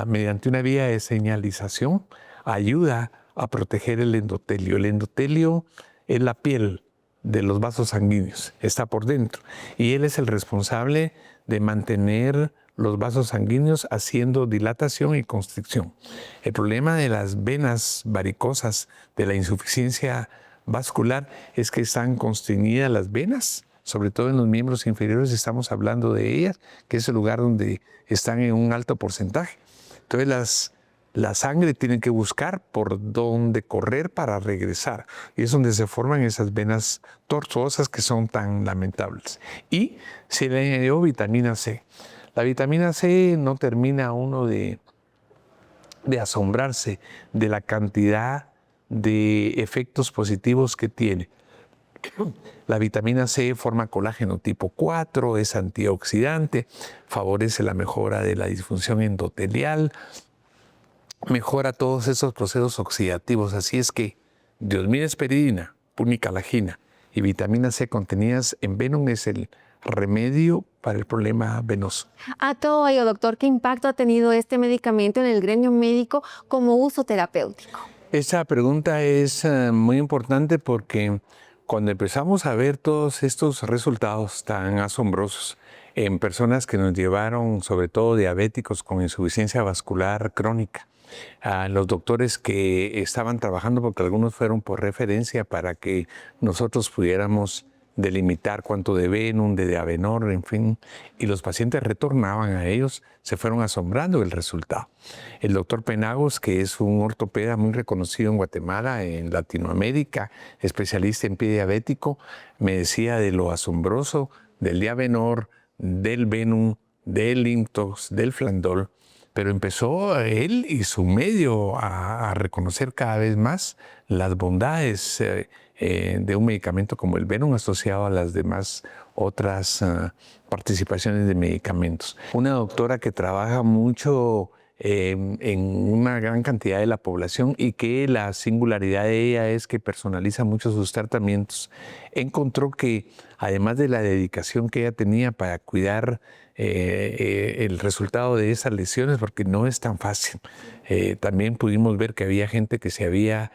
mediante una vía de señalización ayuda a proteger el endotelio. El endotelio es la piel de los vasos sanguíneos, está por dentro, y él es el responsable de mantener los vasos sanguíneos haciendo dilatación y constricción. El problema de las venas varicosas, de la insuficiencia vascular, es que están constreñidas las venas, sobre todo en los miembros inferiores, estamos hablando de ellas, que es el lugar donde están en un alto porcentaje. Entonces la sangre tiene que buscar por dónde correr para regresar, y es donde se forman esas venas tortuosas que son tan lamentables. Y se le añadió vitamina C. La vitamina C no termina uno de asombrarse de la cantidad de efectos positivos que tiene. La vitamina C forma colágeno tipo 4, es antioxidante, favorece la mejora de la disfunción endotelial, mejora todos esos procesos oxidativos. Así es que diosmina, hesperidina, punicalagina y vitamina C contenidas en Venum es el remedio para el problema venoso. A todo ello, doctor, ¿qué impacto ha tenido este medicamento en el gremio médico como uso terapéutico? Esa pregunta es muy importante porque cuando empezamos a ver todos estos resultados tan asombrosos en personas que nos llevaron, sobre todo diabéticos con insuficiencia vascular crónica, a los doctores que estaban trabajando, porque algunos fueron por referencia para que nosotros pudiéramos delimitar cuánto de Venum, de Avenor, en fin, y los pacientes retornaban a ellos, se fueron asombrando del resultado. El doctor Penagos, que es un ortopeda muy reconocido en Guatemala, en Latinoamérica, especialista en pie diabético, me decía de lo asombroso del Diavenor, del Venum, del Intox, del Flandol, pero empezó él y su medio a reconocer cada vez más las bondades de un medicamento como el Venum asociado a las demás otras participaciones de medicamentos. Una doctora que trabaja mucho en una gran cantidad de la población y que la singularidad de ella es que personaliza mucho sus tratamientos, encontró que además de la dedicación que ella tenía para cuidar el resultado de esas lesiones, porque no es tan fácil, también pudimos ver que había gente que se había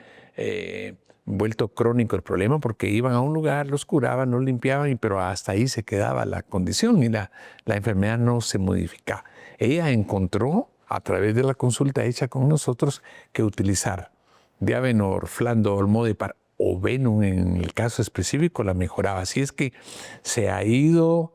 vuelto crónico el problema porque iban a un lugar, los curaban, los limpiaban, pero hasta ahí se quedaba la condición y la enfermedad no se modificaba. Ella encontró a través de la consulta hecha con nosotros que utilizar Diavenor, Flandol, Modepar o Venum en el caso específico la mejoraba. Así es que se ha ido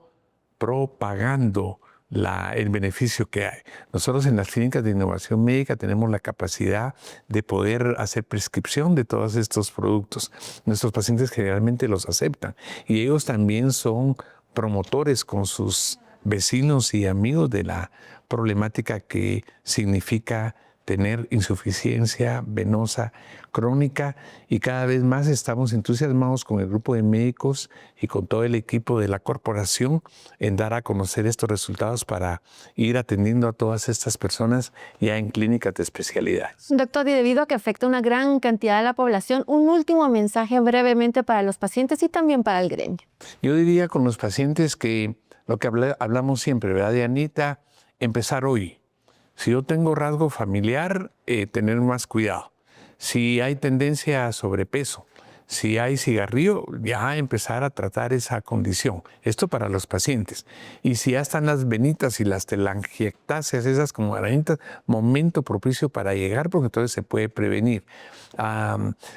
propagando el beneficio que hay. Nosotros en las clínicas de innovación médica tenemos la capacidad de poder hacer prescripción de todos estos productos. Nuestros pacientes generalmente los aceptan y ellos también son promotores con sus vecinos y amigos de la problemática que significa tener insuficiencia venosa crónica, y cada vez más estamos entusiasmados con el grupo de médicos y con todo el equipo de la corporación en dar a conocer estos resultados para ir atendiendo a todas estas personas ya en clínicas de especialidades. Doctor, y debido a que afecta una gran cantidad de la población, un último mensaje brevemente para los pacientes y también para el gremio. Yo diría con los pacientes que lo que hablamos siempre, ¿verdad, Dianita? Empezar hoy. Si yo tengo rasgo familiar, tener más cuidado. Si hay tendencia a sobrepeso, si hay cigarrillo, ya empezar a tratar esa condición. Esto para los pacientes. Y si ya están las venitas y las telangiectasias, esas como arañitas, momento propicio para llegar, porque entonces se puede prevenir.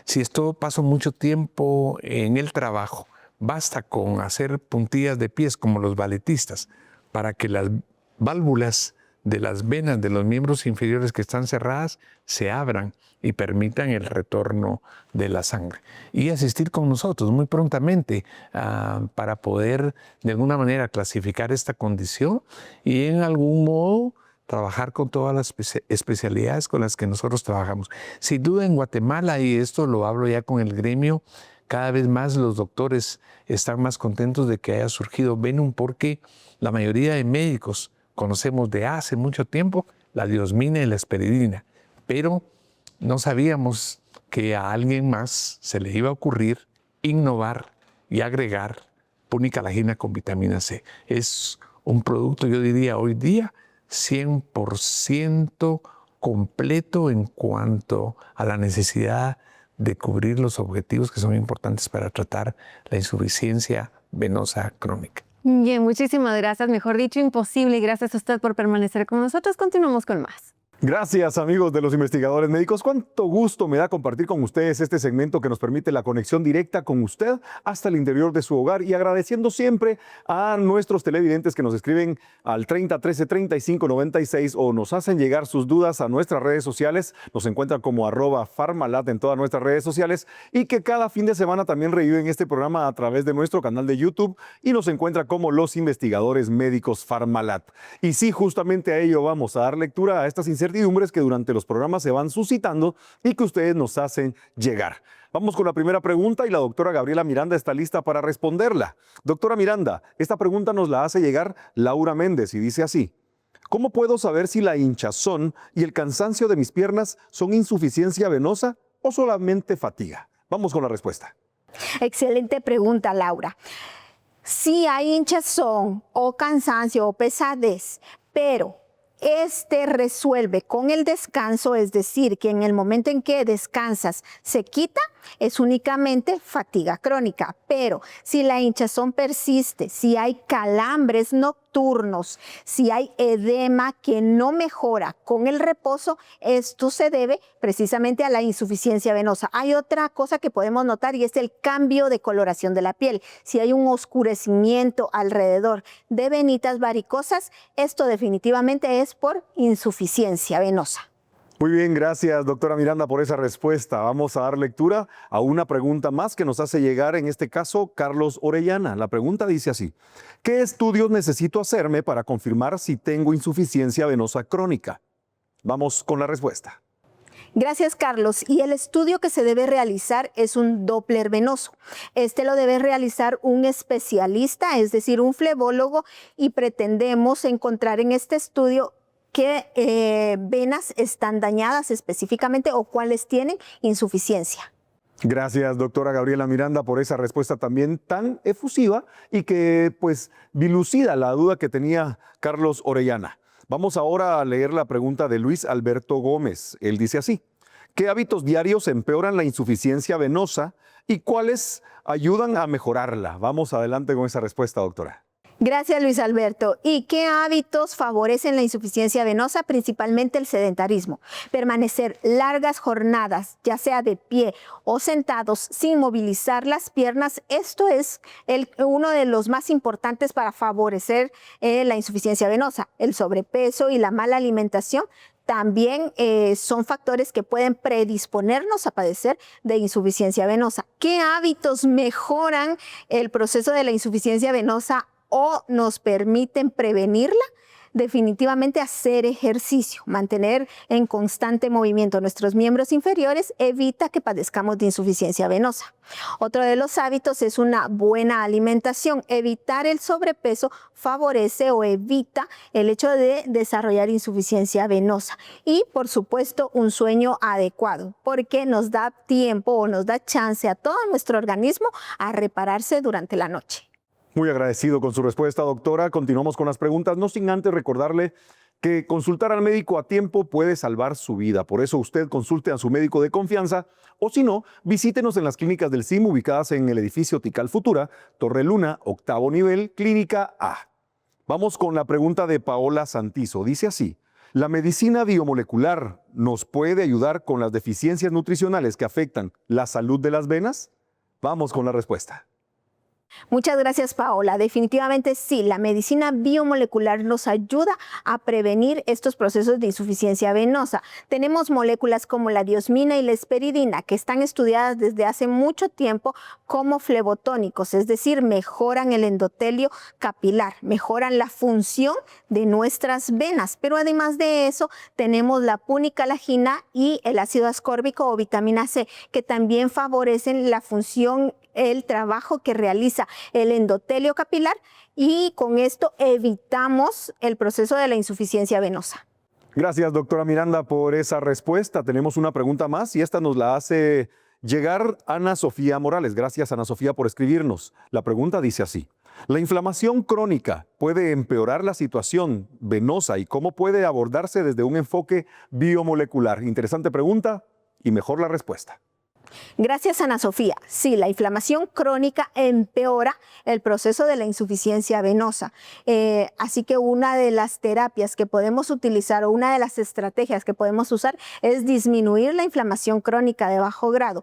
Si esto pasó mucho tiempo en el trabajo, basta con hacer puntillas de pies como los balletistas para que las válvulas de las venas de los miembros inferiores que están cerradas se abran y permitan el retorno de la sangre. Y asistir con nosotros muy prontamente para poder de alguna manera clasificar esta condición y en algún modo trabajar con todas las especialidades con las que nosotros trabajamos. Sin duda en Guatemala, y esto lo hablo ya con el gremio, cada vez más los doctores están más contentos de que haya surgido Venum porque la mayoría de médicos conocemos de hace mucho tiempo la diosmina y la esperidina, pero no sabíamos que a alguien más se le iba a ocurrir innovar y agregar punicalagina con vitamina C. Es un producto, yo diría, hoy día 100% completo en cuanto a la necesidad de cubrir los objetivos que son importantes para tratar la insuficiencia venosa crónica. Bien, muchísimas gracias. Mejor dicho, imposible. Y gracias a usted por permanecer con nosotros. Continuamos con más. Gracias, amigos de los investigadores médicos. Cuánto gusto me da compartir con ustedes este segmento que nos permite la conexión directa con usted hasta el interior de su hogar, y agradeciendo siempre a nuestros televidentes que nos escriben al 30 13 35 96 o nos hacen llegar sus dudas a nuestras redes sociales. Nos encuentran como @Pharmalat en todas nuestras redes sociales, y que cada fin de semana también reviven este programa a través de nuestro canal de YouTube y nos encuentra como los investigadores médicos Pharmalat. Y sí, justamente a ello vamos a dar lectura a estas incertidumbres que durante los programas se van suscitando y que ustedes nos hacen llegar. Vamos con la primera pregunta y la doctora Gabriela Miranda está lista para responderla. Doctora Miranda, esta pregunta nos la hace llegar Laura Méndez y dice así: ¿cómo puedo saber si la hinchazón y el cansancio de mis piernas son insuficiencia venosa o solamente fatiga? Vamos con la respuesta. Excelente pregunta, Laura. Sí hay hinchazón o cansancio o pesadez, pero este resuelve con el descanso, es decir, que en el momento en que descansas se quita, es únicamente fatiga crónica. Pero si la hinchazón persiste, si hay calambres nocturnos, si hay edema que no mejora con el reposo, esto se debe precisamente a la insuficiencia venosa. Hay otra cosa que podemos notar y es el cambio de coloración de la piel. Si hay un oscurecimiento alrededor de venitas varicosas, esto definitivamente es por insuficiencia venosa. Muy bien, gracias, doctora Miranda, por esa respuesta. Vamos a dar lectura a una pregunta más que nos hace llegar, en este caso, Carlos Orellana. La pregunta dice así: ¿qué estudios necesito hacerme para confirmar si tengo insuficiencia venosa crónica? Vamos con la respuesta. Gracias, Carlos. Y el estudio que se debe realizar es un Doppler venoso. Este lo debe realizar un especialista, es decir, un flebólogo, y pretendemos encontrar en este estudio qué venas están dañadas específicamente o cuáles tienen insuficiencia. Gracias, doctora Gabriela Miranda, por esa respuesta también tan efusiva y que pues dilucida la duda que tenía Carlos Orellana. Vamos ahora a leer la pregunta de Luis Alberto Gómez. Él dice así: ¿qué hábitos diarios empeoran la insuficiencia venosa y cuáles ayudan a mejorarla? Vamos adelante con esa respuesta, doctora. Gracias, Luis Alberto. ¿Y qué hábitos favorecen la insuficiencia venosa? Principalmente el sedentarismo. Permanecer largas jornadas, ya sea de pie o sentados, sin movilizar las piernas. Esto es uno de los más importantes para favorecer la insuficiencia venosa. El sobrepeso y la mala alimentación también son factores que pueden predisponernos a padecer de insuficiencia venosa. ¿Qué hábitos mejoran el proceso de la insuficiencia venosa o nos permiten prevenirla? Definitivamente hacer ejercicio, mantener en constante movimiento nuestros miembros inferiores evita que padezcamos de insuficiencia venosa. Otro de los hábitos es una buena alimentación. Evitar el sobrepeso favorece o evita el hecho de desarrollar insuficiencia venosa. Y, por supuesto, un sueño adecuado, porque nos da tiempo o nos da chance a todo nuestro organismo a repararse durante la noche. Muy agradecido con su respuesta, doctora. Continuamos con las preguntas, no sin antes recordarle que consultar al médico a tiempo puede salvar su vida. Por eso usted consulte a su médico de confianza o si no, visítenos en las clínicas del CIM ubicadas en el edificio Tikal Futura, Torre Luna, 8º nivel, Clínica A. Vamos con la pregunta de Paola Santizo. Dice así: ¿la medicina biomolecular nos puede ayudar con las deficiencias nutricionales que afectan la salud de las venas? Vamos con la respuesta. Muchas gracias, Paola. Definitivamente sí, la medicina biomolecular nos ayuda a prevenir estos procesos de insuficiencia venosa. Tenemos moléculas como la diosmina y la hesperidina que están estudiadas desde hace mucho tiempo como flebotónicos, es decir, mejoran el endotelio capilar, mejoran la función de nuestras venas. Pero además de eso, tenemos la punicalagina y el ácido ascórbico o vitamina C, que también favorecen la función, el trabajo que realiza el endotelio capilar, y con esto evitamos el proceso de la insuficiencia venosa. Gracias, doctora Miranda, por esa respuesta. Tenemos una pregunta más y esta nos la hace llegar Ana Sofía Morales. Gracias, Ana Sofía, por escribirnos. La pregunta dice así: ¿la inflamación crónica puede empeorar la situación venosa y cómo puede abordarse desde un enfoque biomolecular? Interesante pregunta y mejor la respuesta. Gracias, Ana Sofía. Sí, la inflamación crónica empeora el proceso de la insuficiencia venosa. Así que una de las terapias que podemos utilizar o una de las estrategias que podemos usar es disminuir la inflamación crónica de bajo grado.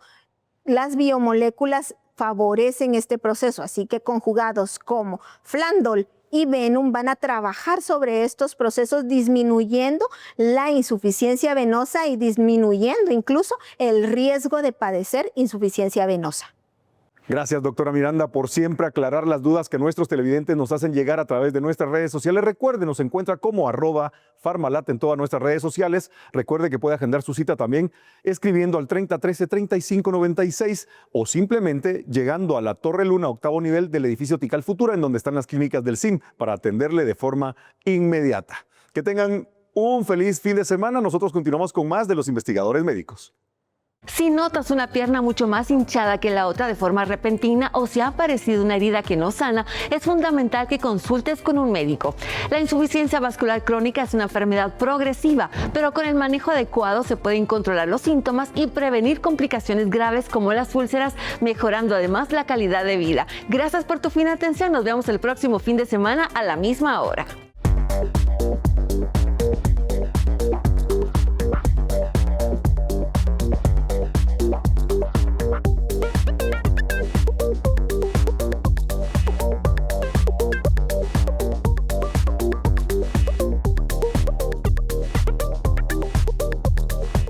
Las biomoléculas favorecen este proceso, así que conjugados como Flandol y Venum van a trabajar sobre estos procesos, disminuyendo la insuficiencia venosa y disminuyendo incluso el riesgo de padecer insuficiencia venosa. Gracias, doctora Miranda, por siempre aclarar las dudas que nuestros televidentes nos hacen llegar a través de nuestras redes sociales. Recuerde, nos encuentra como @Farmalat en todas nuestras redes sociales. Recuerde que puede agendar su cita también escribiendo al 3013-3596 o simplemente llegando a la Torre Luna, 8º nivel del edificio Tikal Futura, en donde están las clínicas del CIM, para atenderle de forma inmediata. Que tengan un feliz fin de semana. Nosotros continuamos con más de Los Investigadores Médicos. Si notas una pierna mucho más hinchada que la otra de forma repentina o si ha aparecido una herida que no sana, es fundamental que consultes con un médico. La insuficiencia vascular crónica es una enfermedad progresiva, pero con el manejo adecuado se pueden controlar los síntomas y prevenir complicaciones graves como las úlceras, mejorando además la calidad de vida. Gracias por tu fina atención. Nos vemos el próximo fin de semana a la misma hora.